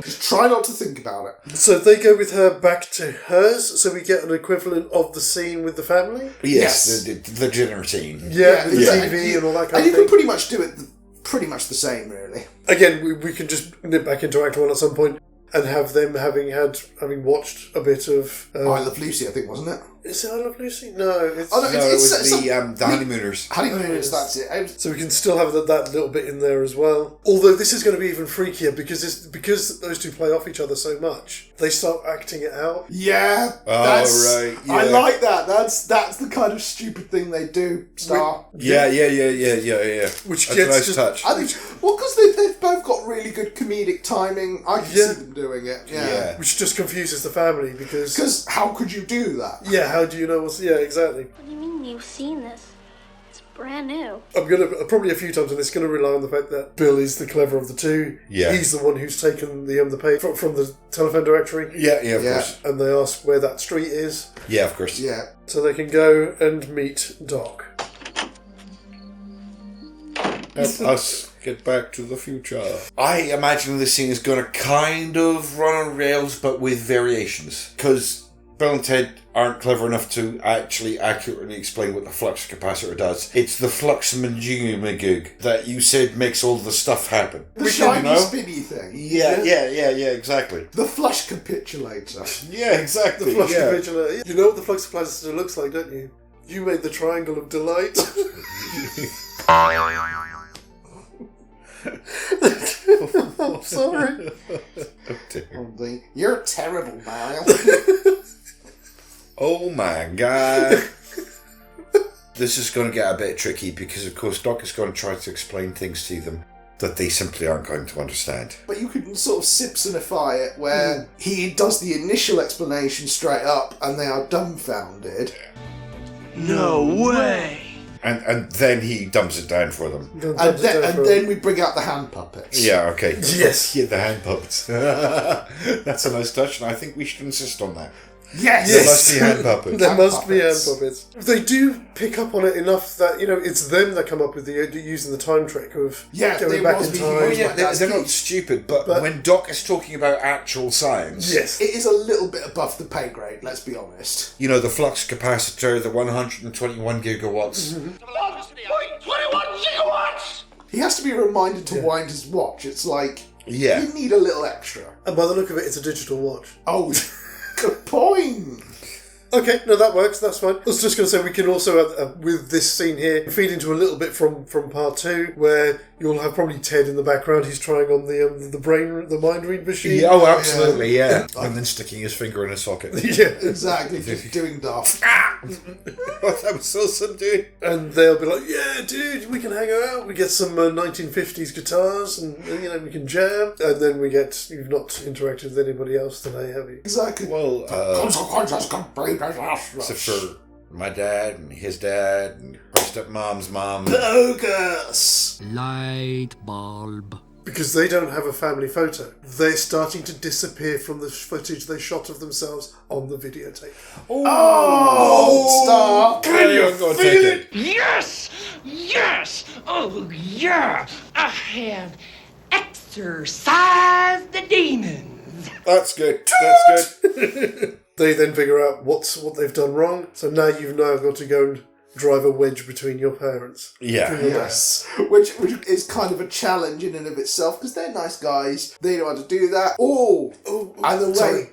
Just try not to think about it. So they go with her back to hers, so we get an equivalent of the scene with the family? Yes. The dinner scene. Yeah, the TV and all that kind of thing. And you can pretty much do it pretty much the same, really. Again, we can just nip back into Act 1 at some point and have them having watched a bit of... I Love Lucy, I think, wasn't it? Is it I Love Lucy? No. It's, it was the Honeymooners. Honeymooners, that's it. So we can still have that little bit in there as well. Although this is going to be even freakier because those two play off each other so much. They start acting it out. Yeah. Right. Yeah. I like that. That's the kind of stupid thing they do, Star. Yeah. Which that's gets a nice touch. I think, well, because they've both got really good comedic timing. I can see them doing it. Yeah. Which just confuses the family because how could you do that? Yeah, how do you know what's... Yeah, exactly. What do you mean you've seen this? It's brand new. I'm going to, probably a few times on this, going to rely on the fact that Bill is the clever of the two. Yeah. He's the one who's taken the page from the telephone directory. Yeah, of course. And they ask where that street is. Yeah, of course. Yeah. So they can go and meet Doc. Help us get back to the future. I imagine this scene is going to kind of run on rails, but with variations. Because Bill and Ted aren't clever enough to actually accurately explain what the flux capacitor does. It's the flux magug that you said makes all the stuff happen. The shiny spinny thing. Yeah, exactly. The flush capitulator. Yeah, exactly. The flux capitulator. You know what the flux capacitor looks like, don't you? You made the triangle of delight. I'm sorry. You're terrible, Mario. Oh my god. This is going to get a bit tricky because, of course, Doc is going to try to explain things to them that they simply aren't going to understand. But you can sort of Simpsonify it where he does the initial explanation straight up and they are dumbfounded. No way! And then he dumps it down for them. And then we bring out the hand puppets. Yeah, okay. Yes. Yeah, the hand puppets. That's a nice touch, and I think we should insist on that. Yes! There must be hand puppets. There must be hand puppets. They do pick up on it enough that, it's them that come up with using the time trick of going back in time. Oh, yeah, they're not stupid, but when Doc is talking about actual science... Yes. It is a little bit above the pay grade, let's be honest. The flux capacitor, the 121 gigawatts. Mm-hmm. 21 gigawatts! He has to be reminded to wind his watch. It's like, you need a little extra. And by the look of it, it's a digital watch. Oh, good point. Okay, no, that works. That's fine. I was just going to say we can also, with this scene here, feed into a little bit from part 2, where you'll have probably Ted in the background. He's trying on the mind read machine. Yeah, oh, absolutely, yeah. And then sticking his finger in a socket. Yeah, exactly. Just doing daft. That was awesome, dude. And they'll be like, "Yeah, dude, we can hang out. We get some 1950s guitars, and we can jam." And then we get, "You've not interacted with anybody else today, have you?" Exactly. Well, except for my dad and his dad and her stepmom's mom. Bogus! Light bulb. Because they don't have a family photo. They're starting to disappear from the footage they shot of themselves on the videotape. Oh, stop! Can you feel it? Yes! Yes! Oh, yeah! I have exorcised the demons. That's good. That's good. They then figure out what they've done wrong. So now you've got to go and drive a wedge between your parents. Yeah. Yes. Which is kind of a challenge in and of itself, because they're nice guys. They know how to do that. And the way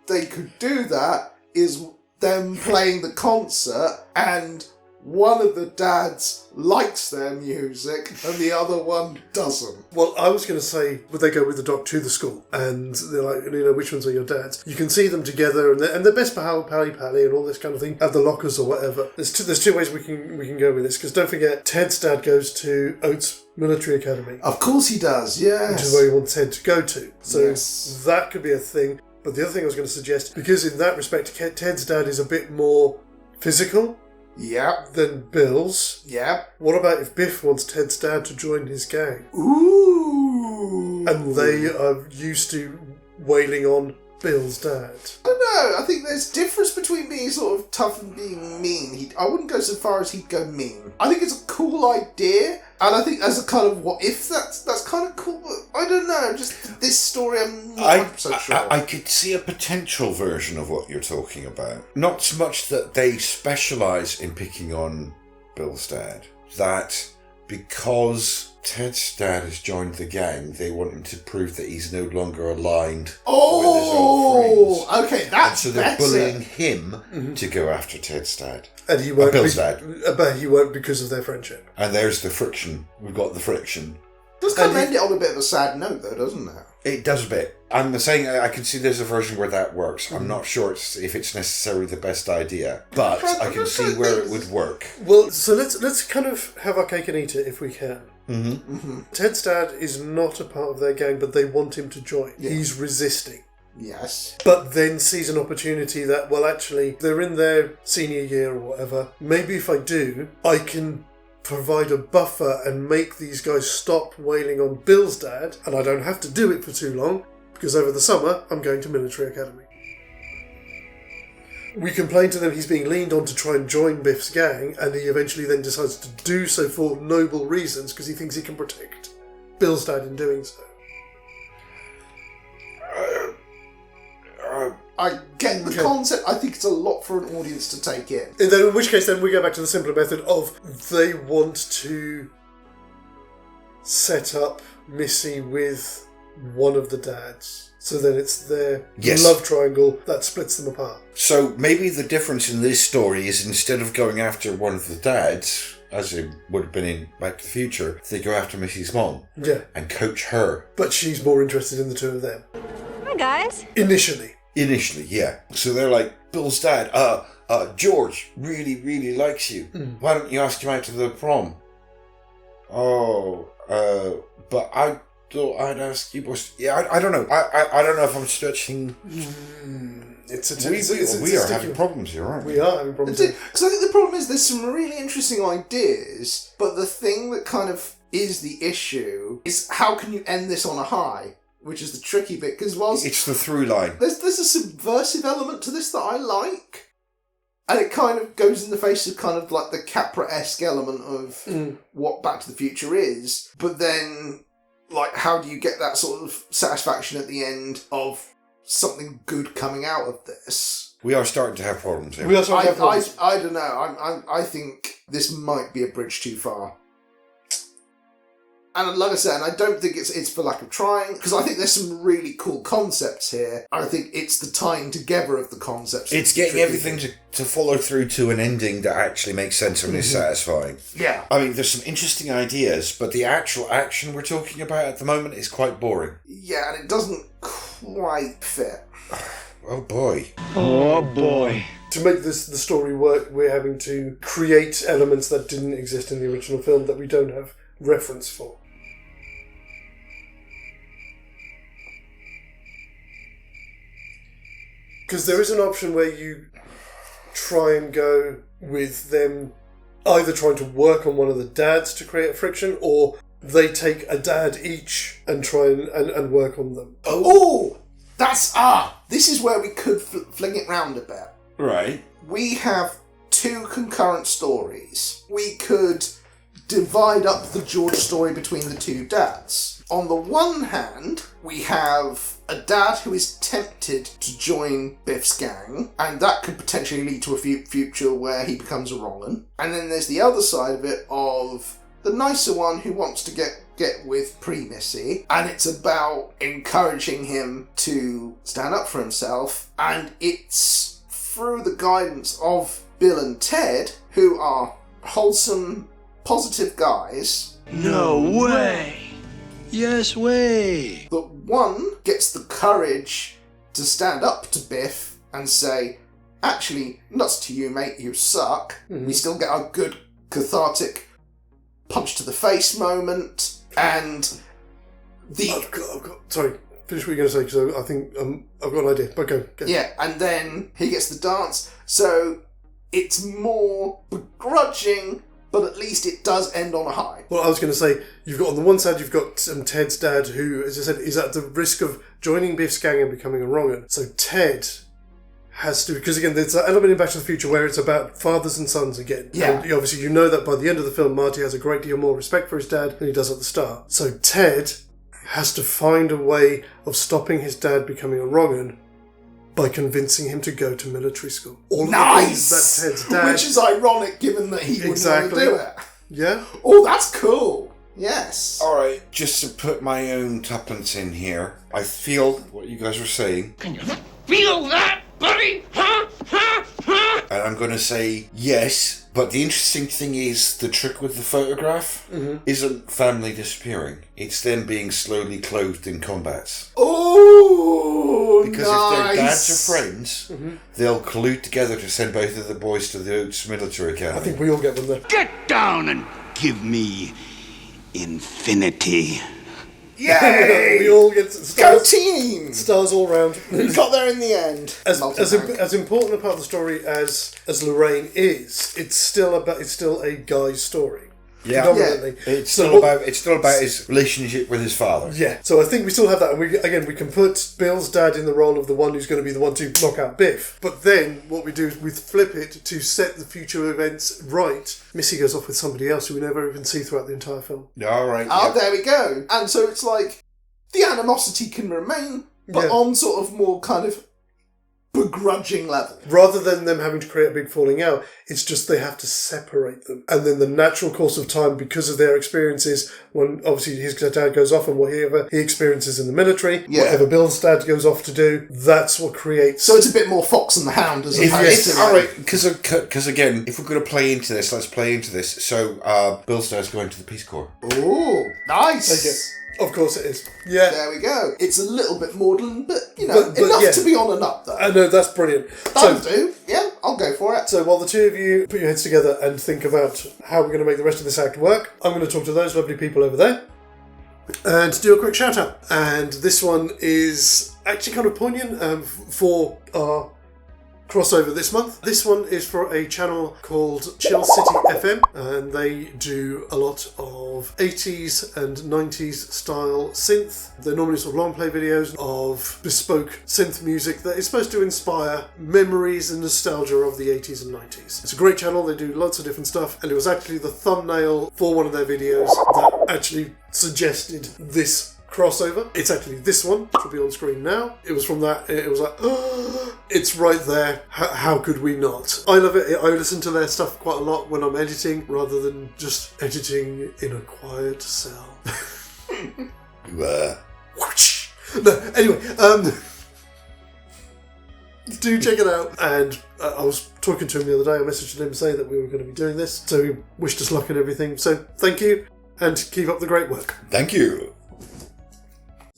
they could do that is them playing the concert, and one of the dads likes their music and the other one doesn't. Well, I was going to say, would they go with the doc to the school? And they're like, which ones are your dads? You can see them together, and they're best pally and all this kind of thing at the lockers or whatever. There's two ways we can go with this, because don't forget, Ted's dad goes to Oates Military Academy. Of course he does, yes. Which is where he wants Ted to go to. So yes. That could be a thing. But the other thing I was going to suggest, because in that respect, Ted's dad is a bit more physical. Yep. Than Bill's. Yep. What about if Biff wants Ted's dad to join his gang? Ooh. And they are used to wailing on Bill's dad. I don't know. I think there's difference between being sort of tough and being mean. I wouldn't go so far as he'd go mean. I think it's a cool idea, and I think as a kind of what if that's kind of cool. But I don't know. Just this story, I'm not so sure. I could see a potential version of what you're talking about. Not so much that they specialise in picking on Bill's dad, that because Ted's dad has joined the gang, they want him to prove that he's no longer aligned with his old friends. Okay, that's and so they're better. bullying him to go after Ted's dad. And he won't. Bill's dad. But he won't because of their friendship. And there's the friction. We've got the friction. Does kind of end it on a bit of a sad note, though, doesn't it? It does a bit. I'm saying I can see there's a version where that works. I'm not sure if it's necessarily the best idea, but I can see where it would work. Well, so let's kind of have our cake and eat it if we can. Mm-hmm. Mm-hmm. Ted's dad is not a part of their gang, but they want him to join. Yeah. He's resisting. Yes. But then sees an opportunity that, well, actually, they're in their senior year or whatever. Maybe if I do, I can provide a buffer and make these guys stop wailing on Bill's dad, and I don't have to do it for too long, because over the summer, I'm going to military academy. We complain to them he's being leaned on to try and join Biff's gang, and he eventually then decides to do so for noble reasons, because he thinks he can protect Bill's dad in doing so. I get the concept. I think it's a lot for an audience to take in. And then, in which case, then we go back to the simpler method of they want to set up Missy with one of the dads. So then it's their love triangle that splits them apart. So maybe the difference in this story is instead of going after one of the dads, as it would have been in Back to the Future, they go after Missy's mom. Yeah. And coach her. But she's more interested in the two of them. Hi, guys. Initially, yeah. So they're like, Bill's dad, George really, really likes you. Why don't you ask him out to the prom? But I thought I'd ask you. Yeah, I don't know. I don't know if I'm stretching. We are having problems here, aren't we? We are having problems. Because I think the problem is there's some really interesting ideas, but the thing that kind of is the issue is how can you end this on a high? Which is the tricky bit, because whilst it's the through line. There's a subversive element to this that I like. And it kind of goes in the face of kind of like the Capra-esque element of what Back to the Future is. But then, like, how do you get that sort of satisfaction at the end of something good coming out of this? We are starting to have problems here. I don't know. I think this might be a bridge too far. And like I said, I don't think it's for lack of trying, because I think there's some really cool concepts here. I think it's the tying together of the concepts. It's getting everything to follow through to an ending that actually makes sense and is satisfying. Yeah. I mean, there's some interesting ideas, but the actual action we're talking about at the moment is quite boring. Yeah, and it doesn't quite fit. Oh boy. Oh boy. To make the story work, we're having to create elements that didn't exist in the original film that we don't have reference for. Because there is an option where you try and go with them either trying to work on one of the dads to create a friction, or they take a dad each and try and work on them. Oh! This is where we could fling it round a bit. Right. We have two concurrent stories. We could divide up the George story between the two dads. On the one hand, we have a dad who is tempted to join Biff's gang, and that could potentially lead to a future where he becomes a wrong 'un. And then there's the other side of it of the nicer one who wants to get with Missy, and it's about encouraging him to stand up for himself, and it's through the guidance of Bill and Ted, who are wholesome, positive guys. No way! Yes way! But one gets the courage to stand up to Biff and say, actually, nuts to you, mate, you suck. Mm-hmm. We still get our good cathartic punch to the face moment, and I've got sorry, finish what you're going to say, because I think I've got an idea, but go. Yeah, and then he gets the dance, so it's more begrudging, but at least it does end on a high. Well, I was going to say, you've got on the one side, you've got Ted's dad, who, as I said, is at the risk of joining Biff's gang and becoming a wrong 'un. So Ted has to, because again, there's that element in Back to the Future where it's about fathers and sons again. Yeah. And obviously, you know that by the end of the film, Marty has a great deal more respect for his dad than he does at the start. So Ted has to find a way of stopping his dad becoming a wrong 'un by convincing him to go to military school. All of the things that Ted's dad... Which is ironic, given that he wouldn't want to do it. Yeah. Oh, that's cool. Yes. Alright, just to put my own tuppence in here, I feel what you guys were saying. Can you feel that, buddy? Huh? Huh? Huh? And I'm going to say yes, but the interesting thing is the trick with the photograph isn't family disappearing. It's them being slowly clothed in combats. Oh, because nice. if their dads are friends, they'll collude together to send both of the boys to the Oats Military Academy. I think we all get them there. Get down and give me infinity. Yay! We all get stars. Go team! Stars all round. We got there in the end. As important a part of the story as Lorraine is, it's still a guy's story. Yeah, predominantly. It's still about his relationship with his father. Yeah, so I think we still have that, and we can put Bill's dad in the role of the one who's going to be the one to knock out Biff. But then what we do is we flip it to set the future events right. Missy goes off with somebody else who we never even see throughout the entire film. All right. Oh, there we go. And so it's like the animosity can remain, but on sort of more kind of begrudging level. Rather than them having to create a big falling out, it's just they have to separate them. And then the natural course of time, because of their experiences, when obviously his dad goes off and whatever he experiences in the military, whatever Bill's dad goes off to do, that's what creates... So it's a bit more Fox and the Hound as opposed to... All right, because again, if we're going to play into this, let's play into this. So Bill's dad's going to the Peace Corps. Ooh, nice! Of course it is. Yeah. There we go. It's a little bit maudlin, but, enough to be on and up, though. I know, that's brilliant. That'll do. Yeah, I'll go for it. So while the two of you put your heads together and think about how we're going to make the rest of this act work, I'm going to talk to those lovely people over there and do a quick shout out. And this one is actually kind of poignant for our crossover this month. This one is for a channel called Chill City FM, and they do a lot of 80s and 90s style synth. They're normally sort of long play videos of bespoke synth music that is supposed to inspire memories and nostalgia of the 80s and 90s. It's a great channel, they do lots of different stuff, and it was actually the thumbnail for one of their videos that actually suggested this crossover. It's actually this one, which will be on screen now. It was from that, it was like, oh, it's right there. How could we not? I love it. I listen to their stuff quite a lot when I'm editing, rather than just editing in a quiet cell. No, anyway, do check it out. And I was talking to him the other day. I messaged him saying that we were going to be doing this, so he wished us luck and everything. So thank you, and keep up the great work. Thank you.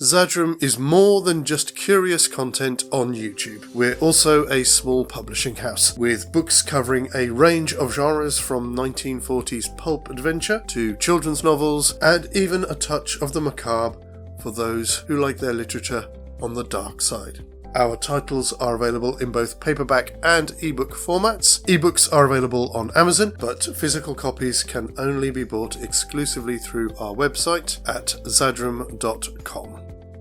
Xadrum is more than just curious content on YouTube. We're also a small publishing house with books covering a range of genres from 1940s pulp adventure to children's novels and even a touch of the macabre for those who like their literature on the dark side. Our titles are available in both paperback and ebook formats. Ebooks are available on Amazon, but physical copies can only be bought exclusively through our website at xadrum.com.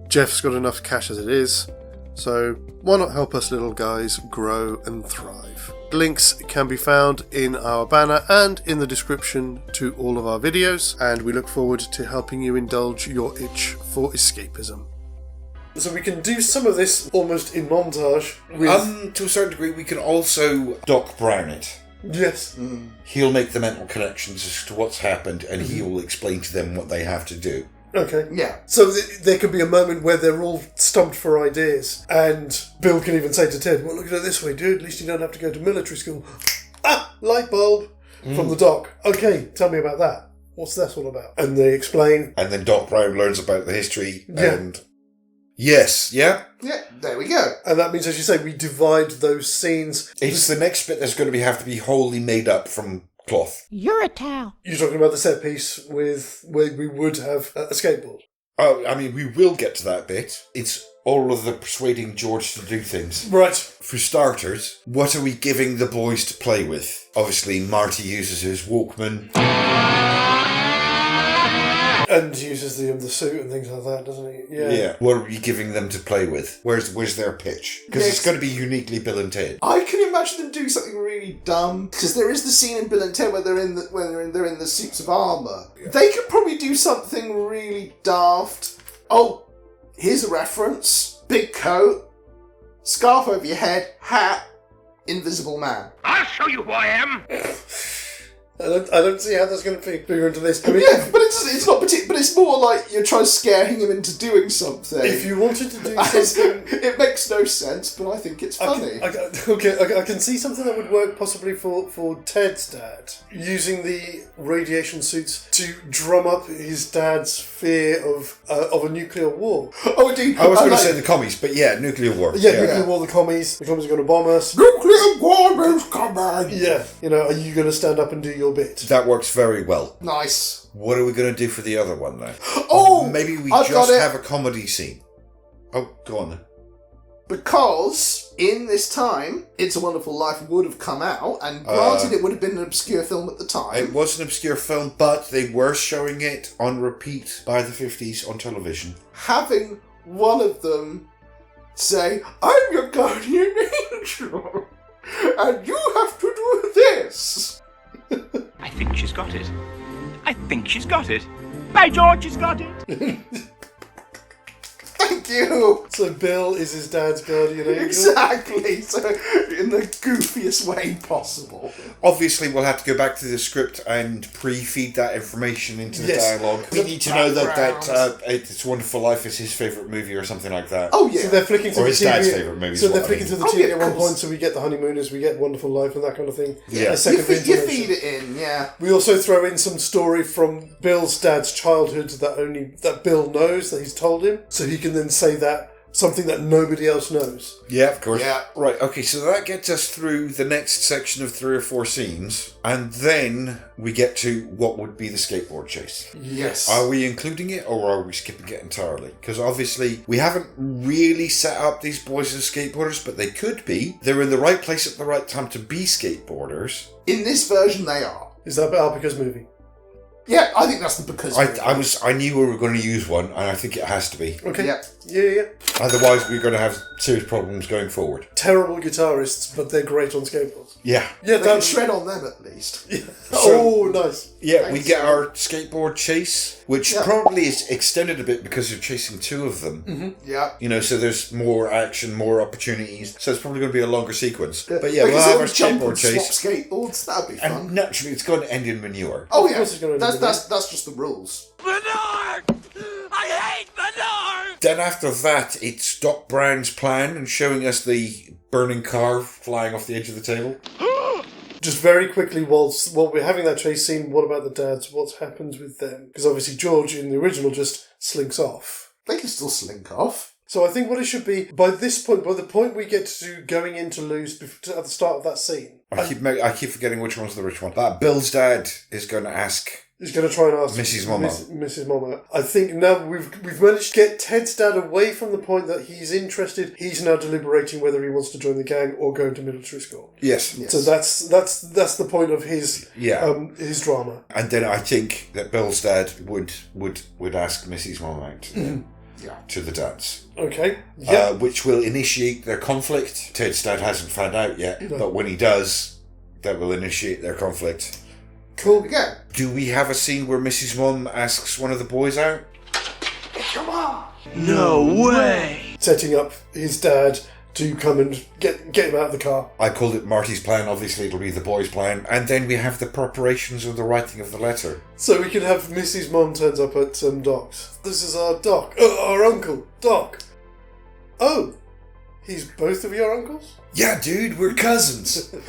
Jeff's got enough cash as it is, so why not help us little guys grow and thrive? Links can be found in our banner and in the description to all of our videos, and we look forward to helping you indulge your itch for escapism. So we can do some of this almost in montage. To a certain degree, we can also Doc Brown it. Yes. He'll make the mental connections as to what's happened, and he will explain to them what they have to do. Okay. Yeah. So there could be a moment where they're all stumped for ideas, and Bill can even say to Ted, well, look at it this way, dude, at least you don't have to go to military school. Light bulb from the doc. Okay, tell me about that. What's that all about? And they explain. And then Doc Brown learns about the history, and... Yes, yeah? Yeah, there we go. And that means, as you say, we divide those scenes. It's the next bit that's going to have to be wholly made up from cloth. You're a towel. You're talking about the set piece with where we would have a skateboard. Oh, I mean, we will get to that bit. It's all of the persuading George to do things. Right. For starters, what are we giving the boys to play with? Obviously, Marty uses his Walkman. And uses the suit and things like that, doesn't he? Yeah. What are we giving them to play with? Where's their pitch? Because it's going to be uniquely Bill and Ted. I can imagine them doing something really dumb, because there is the scene in Bill and Ted where they're in the suits of armour. Yeah. They could probably do something really daft. Oh, here's a reference: big coat, scarf over your head, hat, invisible man. I'll show you who I am. I don't see how that's going to figure into this. I mean, yeah, but it's not particular. But it's more like you're trying to scare him into doing something. If you wanted to do something, it makes no sense, but I think it's funny. I can see something that would work possibly for Ted's dad, using the radiation suits to drum up his dad's fear of a nuclear war. Oh, indeed. I was going to say the commies, but yeah, nuclear war. Yeah, nuclear war. The commies are going to bomb us. Nuclear war is coming. Yeah, are you going to stand up and do your bit? That works very well. Nice. What are we going to do for the other one, then? Oh! Maybe we just have a comedy scene. Oh, go on then. Because in this time, It's a Wonderful Life would have come out, and granted it would have been an obscure film at the time. It was an obscure film, but they were showing it on repeat by the 50s on television. Having one of them say, I'm your guardian angel, and you have to do this. I think she's got it. I think she's got it. By George, she's got it. Thank you. So Bill is his dad's guardian angel? Exactly. So in the goofiest way possible. Obviously, we'll have to go back to the script and pre-feed that information into the dialogue. We need to know that It's a Wonderful Life is his favourite movie or something like that. Oh, yeah. So they're flicking through or his the TV. Dad's favourite movie. So they're flicking through the TV at one course. point, so we get The Honeymooners, we get Wonderful Life and that kind of thing. Yeah. You feed it in, yeah. We also throw in some story from Bill's dad's childhood that Bill knows, that he's told him, so he can then say that something that nobody else knows. Yeah, of course. Yeah. Right, okay, so that gets us through the next section of 3 or 4 scenes, and then we get to what would be the skateboard chase. Yes. Are we including it, or are we skipping it entirely? Because obviously, we haven't really set up these boys as skateboarders, but they could be. They're in the right place at the right time to be skateboarders. In this version, they are. Is that Alpica's movie? Yeah, I think that's the because. I knew we were going to use one, and I think it has to be. Okay. Yeah. Yeah. Otherwise, we're going to have serious problems going forward. Terrible guitarists, but they're great on skateboards. Yeah. Yeah, they can shred on them at least. Yeah. Oh, nice. Yeah, Thanks, we get our skateboard chase, which probably is extended a bit because you're chasing two of them. Mm-hmm. Yeah. You know, so there's more action, more opportunities. So it's probably going to be a longer sequence. Yeah. But yeah, we'll have our jump skateboard and chase. swap skateboards. That'd be fun. And naturally, it's going to end in manure. Oh yeah, that's just the rules. Manure! I hate manure! Then after that, it's Doc Brown's plan and showing us the burning car flying off the edge of the table. Just very quickly, while we're having that chase scene, what about the dads? What happens with them? Because obviously George in the original just slinks off. They can still slink off. So I think what it should be, by this point, by the point we get to going into Lou's at the start of that scene. I keep forgetting which one's the which one. But Bill's dad is going to ask... He's going to try and ask Mrs. Mama. Mrs. Mama. I think now we've managed to get Ted's dad away from the point that he's interested. He's now deliberating whether he wants to join the gang or go into military school. Yes. So that's the point of his his drama. And then I think that Bill's dad would ask Mrs. Mama out to the dance. Okay. Yeah. Which will initiate their conflict. Ted's dad hasn't found out yet, but when he does, that will initiate their conflict. Cool. Yeah. Do we have a scene where Mrs. Mum asks one of the boys out? It's your mom. No way. Setting up his dad to come and get him out of the car. I called it Marty's plan. Obviously, it'll be the boys' plan. And then we have the preparations of the writing of the letter. So we can have Mrs. Mom turns up at Doc's. This is our Doc. Our uncle, Doc. Oh, he's both of your uncles? Yeah, dude, we're cousins. 3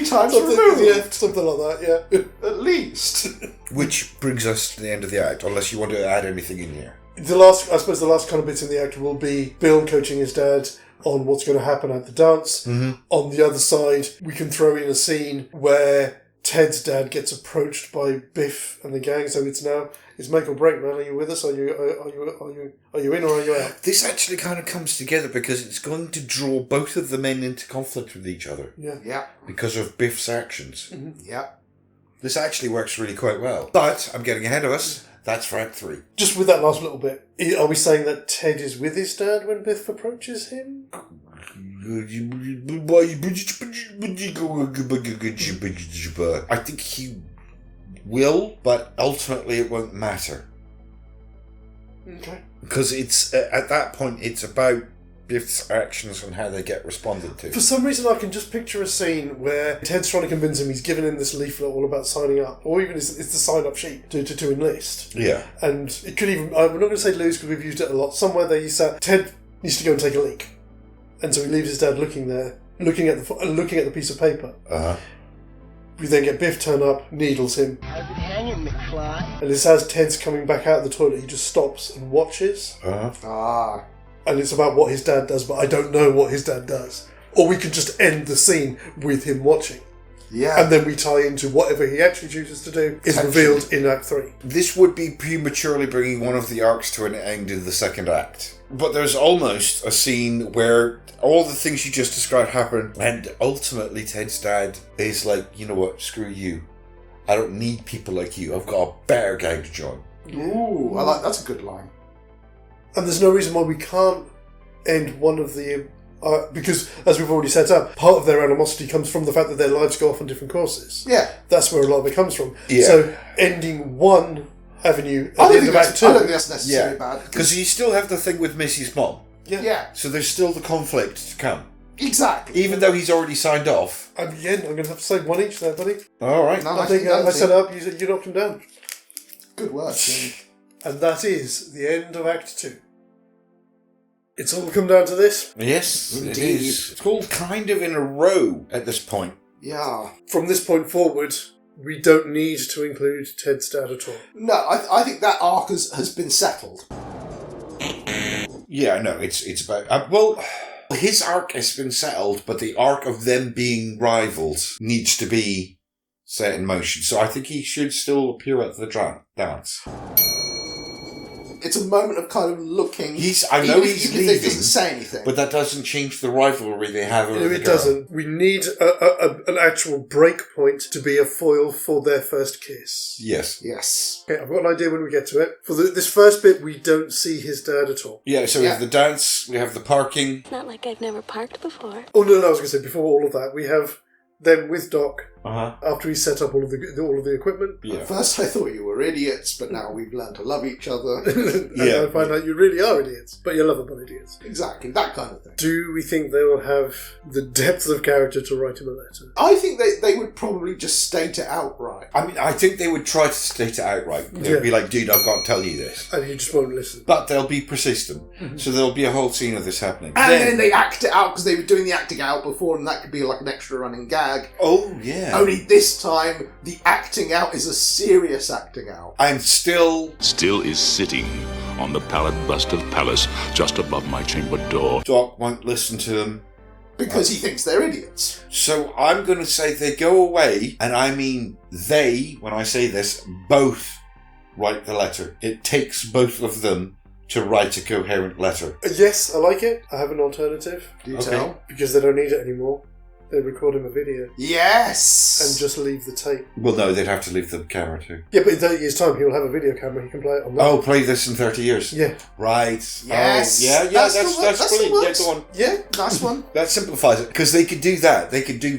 times something, removed. Yeah, something like that, yeah. At least. Which brings us to the end of the act, unless you want to add anything in here. I suppose the last kind of bits in the act will be Bill coaching his dad on what's going to happen at the dance. Mm-hmm. On the other side, we can throw in a scene where Ted's dad gets approached by Biff and the gang. So it's make or break, man. Are you with us? Are you in or are you out? This actually kind of comes together because it's going to draw both of the men into conflict with each other. Yeah. Because of Biff's actions. Mm-hmm. Yeah. This actually works really quite well. But I'm getting ahead of us. That's for Act 3. Just with that last little bit, are we saying that Ted is with his dad when Biff approaches him? I think he will, but ultimately it won't matter. Okay. Because it's at that point it's about Biff's actions and how they get responded to. For some reason I can just picture a scene where Ted's trying to convince him, he's given him this leaflet all about signing up, or even it's the sign-up sheet to enlist. Yeah. And it could even, I'm not going to say lose because we've used it a lot, somewhere there he said, Ted needs to go and take a leak. And so he leaves his dad looking at the piece of paper. Uh-huh. We then get Biff turn up, needles him. How's it hanging, McFly? And as Ted's coming back out of the toilet, he just stops and watches. Uh-huh. And it's about what his dad does, but I don't know what his dad does. Or we could just end the scene with him watching. Yeah. And then we tie into whatever he actually chooses to do is revealed in Act 3. This would be prematurely bringing one of the arcs to an end in the second act. But there's almost a scene where all the things you just described happen, and ultimately Ted's dad is like, you know what, screw you. I don't need people like you. I've got a better gang to join. Ooh, that's a good line. And there's no reason why we can't end one of the... because, as we've already set up, part of their animosity comes from the fact that their lives go off on different courses. Yeah. That's where a lot of it comes from. Yeah. So, ending one avenue I at the don't end of Act 2... think that's necessarily bad. Because you still have the thing with Missy's mom. Yeah. So there's still the conflict to come. Exactly. Even though he's already signed off. Again, I'm going to have to say one each there, buddy. All right. No, I think I set it up, you knocked him down. Good work, Jimmy. And that is the end of Act 2. It's all come down to this. Yes, Indeed. it is. It's all kind of in a row at this point. Yeah. From this point forward, we don't need to include Ted's dad at all. No, I think that arc has been settled. Yeah, no, it's about... well, his arc has been settled, but the arc of them being rivals needs to be set in motion. So I think he should still appear at the dance. it's a moment of kind of looking. I know he's leaving, he doesn't say anything, but that doesn't change the rivalry they have over the girl. It doesn't. We need an actual break point to be a foil for their first kiss. Yes. Okay, I've got an idea when we get to it. For this first bit, we don't see his dad at all. Yeah, so we have the dance, we have the parking. Not like I've never parked before. Oh no, I was going to say before all of that, we have them with Doc. Uh-huh. After he set up all of the equipment. Yeah. At first I thought you were idiots, but now we've learned to love each other. And I find out you really are idiots, but you're lovable idiots. Exactly, that kind of thing. Do we think they will have the depth of character to write him a letter? I think they would probably just state it outright. I mean, I think they would try to state it outright. They'd be like, dude, I've got to tell you this. And you just won't listen. But they'll be persistent. Mm-hmm. So there'll be a whole scene of this happening. And then they act it out, because they were doing the acting out before, and that could be like an extra running gag. Oh, yeah. Only this time, the acting out is a serious acting out. I'm still is sitting on the pallid bust of Pallas just above my chamber door. Doc won't listen to them. Because he thinks they're idiots. So I'm going to say they go away, and I mean they, when I say this, both write the letter. It takes both of them to write a coherent letter. Yes, I like it. I have an alternative. Do you tell? Because they don't need it anymore. They record him a video. Yes! And just leave the tape. Well, no, they'd have to leave the camera too. Yeah, but in 30 years' time, he'll have a video camera. He can play it on that. Oh, play this in 30 years? Yeah. Right. Yes. Oh, yeah, that's brilliant. Yeah, go on. Yeah, nice one. That simplifies it. Because they could do that. They could do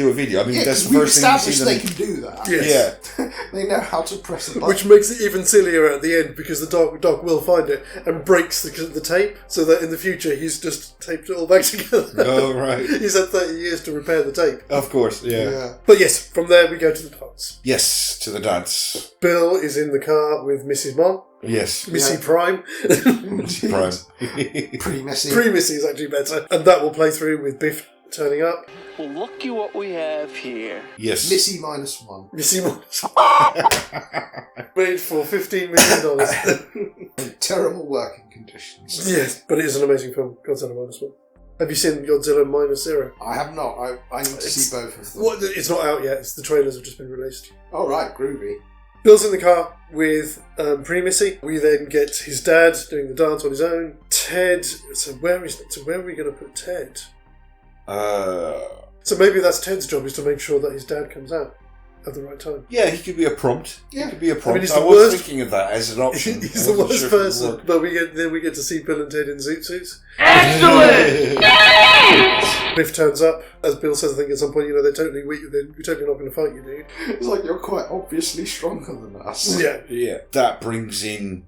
a video. I mean, that's the first thing you see them. they can do that. Yes. Yeah. They know how to press a button. Which makes it even sillier at the end, because the dog will find it and breaks the tape, so that in the future he's just taped it all back together. Oh, right. He's had 30 years to repair the tape. Of course, yeah. But yes, from there we go to the dance. Yes, to the dance. Bill is in the car with Mrs. Mom. Yes. Missy Prime. Missy Prime. Pre-Missy. Pre-Missy is actually better. And that will play through with Biff turning up. Well, looky what we have here. Yes. Missy Minus One. Missy Minus One. Made for $15 million. Terrible working conditions. Yes, but it is an amazing film, Godzilla Minus One. Have you seen Godzilla Minus Zero? I have not. I need to see both of them. Well, it's not out yet. The trailers have just been released. Oh, right. Groovy. Bill's in the car with Pre-Missy. We then get his dad doing the dance on his own. Ted. So where are we going to put Ted? So maybe that's Ted's job, is to make sure that his dad comes out at the right time. Yeah, he could be a prompt. Yeah. He could be a prompt. I mean, he's I the was worst- thinking of that as an option. He's the worst person, but we get to see Bill and Ted in zoot suits. Excellent! Biff turns up, as Bill says, I think at some point, they're totally weak. They're totally not going to fight you, dude. It's like, you're quite obviously stronger than us. Yeah. Yeah. That brings in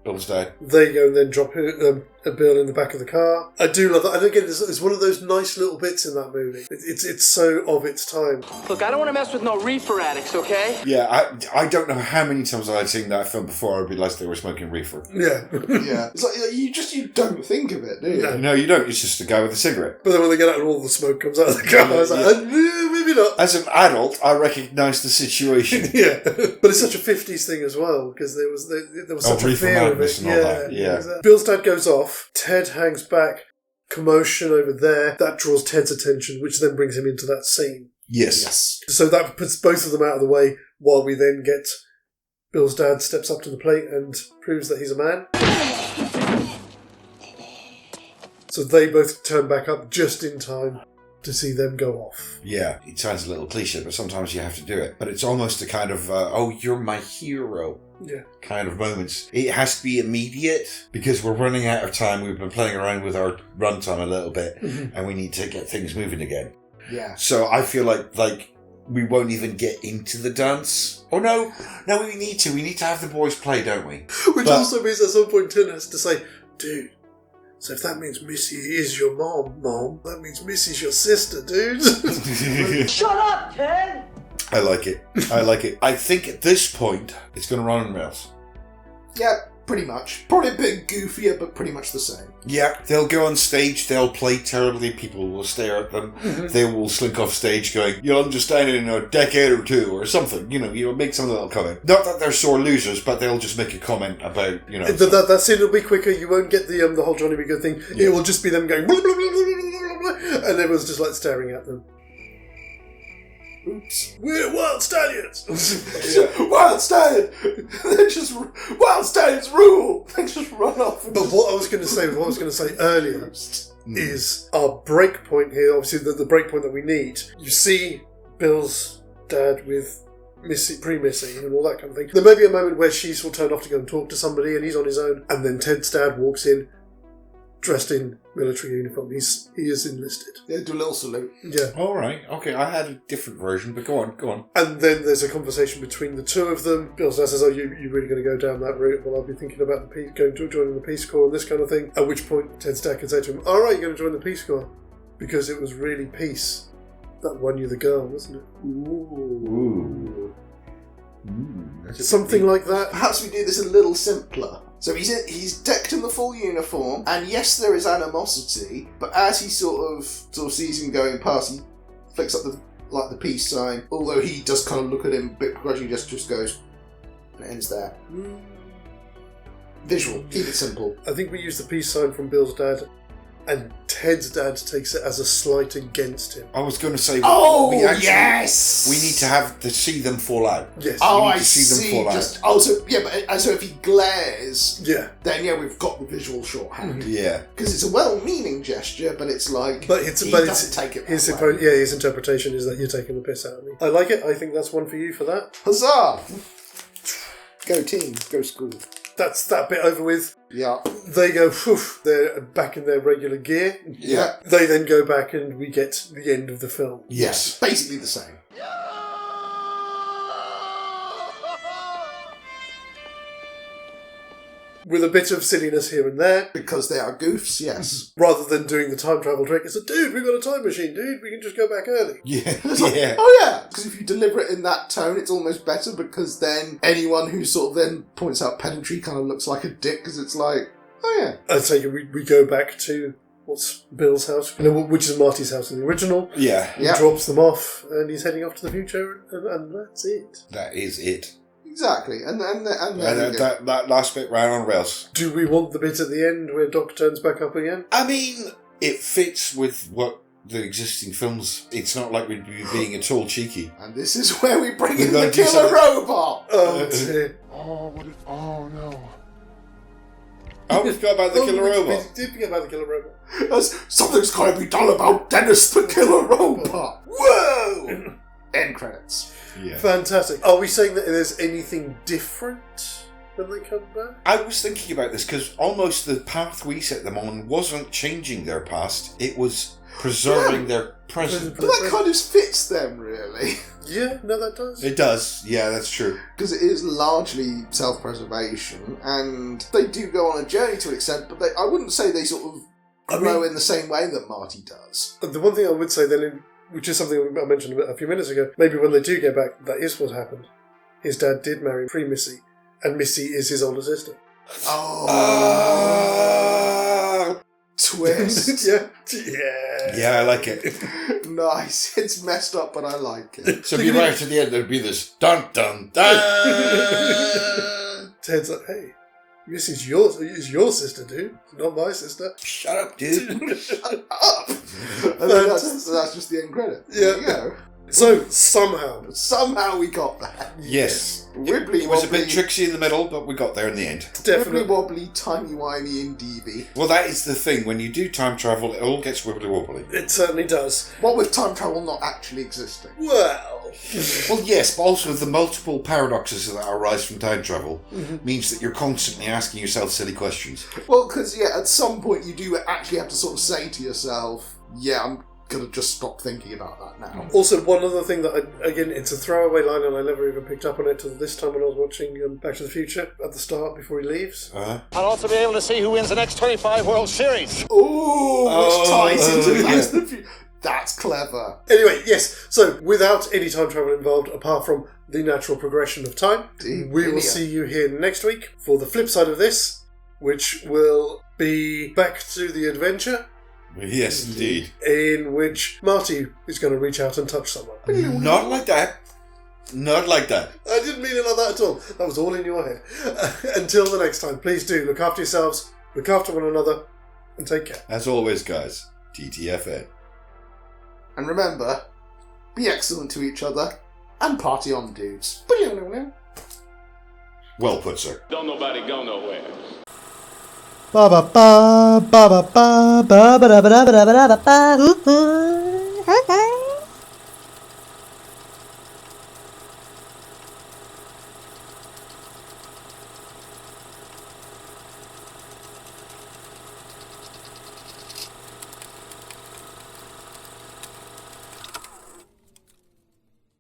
Bill's dad. They go and then drop Bill in the back of the car. I do love that. I think it's one of those nice little bits in that movie. It's so of its time. Look, I don't want to mess with no reefer addicts, okay? Yeah, I don't know how many times I'd seen that film before I realised they were smoking reefer. Yeah. Yeah. It's like, you don't think of it, do you? No, you don't. It's just a guy with a cigarette. But then when they get out and all the smoke comes out of the car, I was like, maybe not. As an adult, I recognise the situation. Yeah. But it's such a 50s thing as well, because there was such a fear of it. And all that. Yeah. Bill's dad goes off. Ted hangs back. Commotion over there. That draws Ted's attention, which then brings him into that scene. Yes. So that puts both of them out of the way, while we then get Bill's dad steps up to the plate and proves that he's a man. So they both turn back up just in time to see them go off. Yeah, it sounds a little cliche, but sometimes you have to do it. But it's almost a kind of, oh, you're my hero. Yeah. Kind of moments. It has to be immediate because we're running out of time. We've been playing around with our runtime a little bit and we need to get things moving again. Yeah. So I feel like we won't even get into the dance. Oh no, we need to. We need to have the boys play, don't we? Which also means at some point Tim has to say, dude, so if that means Missy is your mom, that means Missy's your sister, dude. Shut up, Ted! I like it. I think at this point, it's going to run on rails. Yeah, pretty much. Probably a bit goofier, but pretty much the same. Yeah, they'll go on stage, they'll play terribly, people will stare at them, they will slink off stage going, you'll understand it in a decade or two, or something, you'll make some little comment. Not that they're sore losers, but they'll just make a comment about, That scene will be quicker, you won't get the whole Johnny B. Good thing, It will just be them going, blah, blah, blah, blah, blah, blah, blah, and everyone's just like staring at them. We're wild stallions! Wild stallions! Wild stallions rule! They just run off. But what I was going to say earlier is our break point here, obviously the break point that we need. You see Bill's dad with pre-Missy and all that kind of thing. There may be a moment where she's will turn off to go and talk to somebody and he's on his own, and then Ted's dad walks in dressed in military uniform. He is enlisted. Yeah, do a little salute. Yeah. All right. Okay, I had a different version, but go on. And then there's a conversation between the two of them. Bill's dad says, "Oh, you really going to go down that route? Well, I'll be thinking about joining the Peace Corps and this kind of thing." At which point Ted's dad can say to him, "All right, you're going to join the Peace Corps because it was really peace that won you the girl, wasn't it?" Ooh. Something like that. Perhaps we do this a little simpler. So he's decked in the full uniform, and yes, there is animosity, but as he sort of sees him going past, he flicks up the peace sign, although he does kind of look at him a bit begrudgingly, just goes, and it ends there. Visual, keep it simple. I think we use the peace sign from Bill's dad, and Ted's dad takes it as a slight against him. I was going to say, yes! We need to see them fall out. Yes. Oh, we need I to see them fall out. So if he glares, then we've got the visual shorthand. Yeah. Because it's a well-meaning gesture, but it's like, he doesn't take it his interpretation is that you're taking the piss out of me. I like it. I think that's one for you for that. Huzzah! Go team, go school. That's that bit over with. Yeah. They go, they're back in their regular gear. Yeah. They then go back and we get the end of the film. Yes. Basically the same. With a bit of silliness here and there. Because they are goofs, yes. Rather than doing the time travel trick, it's like, dude, we've got a time machine, dude, we can just go back early. Yeah. Oh yeah, because if you deliver it in that tone, it's almost better, because then anyone who sort of then points out pedantry kind of looks like a dick, because it's like, oh yeah. I take it we go back to what's Bill's house, which is Marty's house in the original. Yeah. He drops them off, and he's heading off to the future, and that's it. That is it. Exactly, and that last bit ran on rails. Do we want the bit at the end where Doc turns back up again? I mean, it fits with what the existing films. It's not like we'd be being at all cheeky. And this is where we bring in the killer robot. Oh dear. Oh no. Oh, we forgot about the killer robot. We did forget about the killer robot. Something's got to be done about Dennis the killer robot. Whoa! End credits. Yeah. Fantastic. Are we saying that there's anything different when they come back? I was thinking about this because almost the path we set them on wasn't changing their past, it was preserving their present. But that kind of fits them, really. Yeah, no, that does. It does, yeah, that's true. Because it is largely self-preservation, and they do go on a journey to an extent, but I wouldn't say they sort of grow in the same way that Marty does. The one thing I would say then, which is something I mentioned a few minutes ago, maybe when they do get back, that is what happened. His dad did marry pre-Missy, and Missy is his older sister. Twist. Yeah, I like it. Nice. It's messed up, but I like it. So be right to the end, there'd be this dun dun dun. Ted's like, hey, Missy's your sister, dude. Not my sister. Shut up, dude. Shut up. And then that's just the end credit. There you go. So, somehow we got that. Yes. Wibbly it was a bit tricksy in the middle, but we got there in the end. Definitely wobbly, timey-wimey, and deevy. Well, that is the thing. When you do time travel, it all gets wibbly-wobbly. It certainly does. What with time travel not actually existing? Well, yes, but also the multiple paradoxes that arise from time travel means that you're constantly asking yourself silly questions. Well, because, at some point you do actually have to sort of say to yourself, I'm going to just stop thinking about that now. Also, one other thing that, again, it's a throwaway line and I never even picked up on it till this time when I was watching Back to the Future at the start before he leaves. I'll also be able to see who wins the next 25 World Series. Which ties into Back to the Future. That's clever. Anyway, yes, so without any time travel involved, apart from the natural progression of time, we will see you here next week for the flip side of this, which will be Back to the Adventure. Yes, indeed. In which Marty is going to reach out and touch someone. Not like that. Not like that. I didn't mean it like that at all. That was all in your head. Until the next time, please do look after yourselves, look after one another, and take care. As always, guys, TTFN. And remember, be excellent to each other, and party on, dudes. Well put, sir. Don't nobody go nowhere. Ba ba ba ba ba ba ba ba ba ba ba ba ba ba.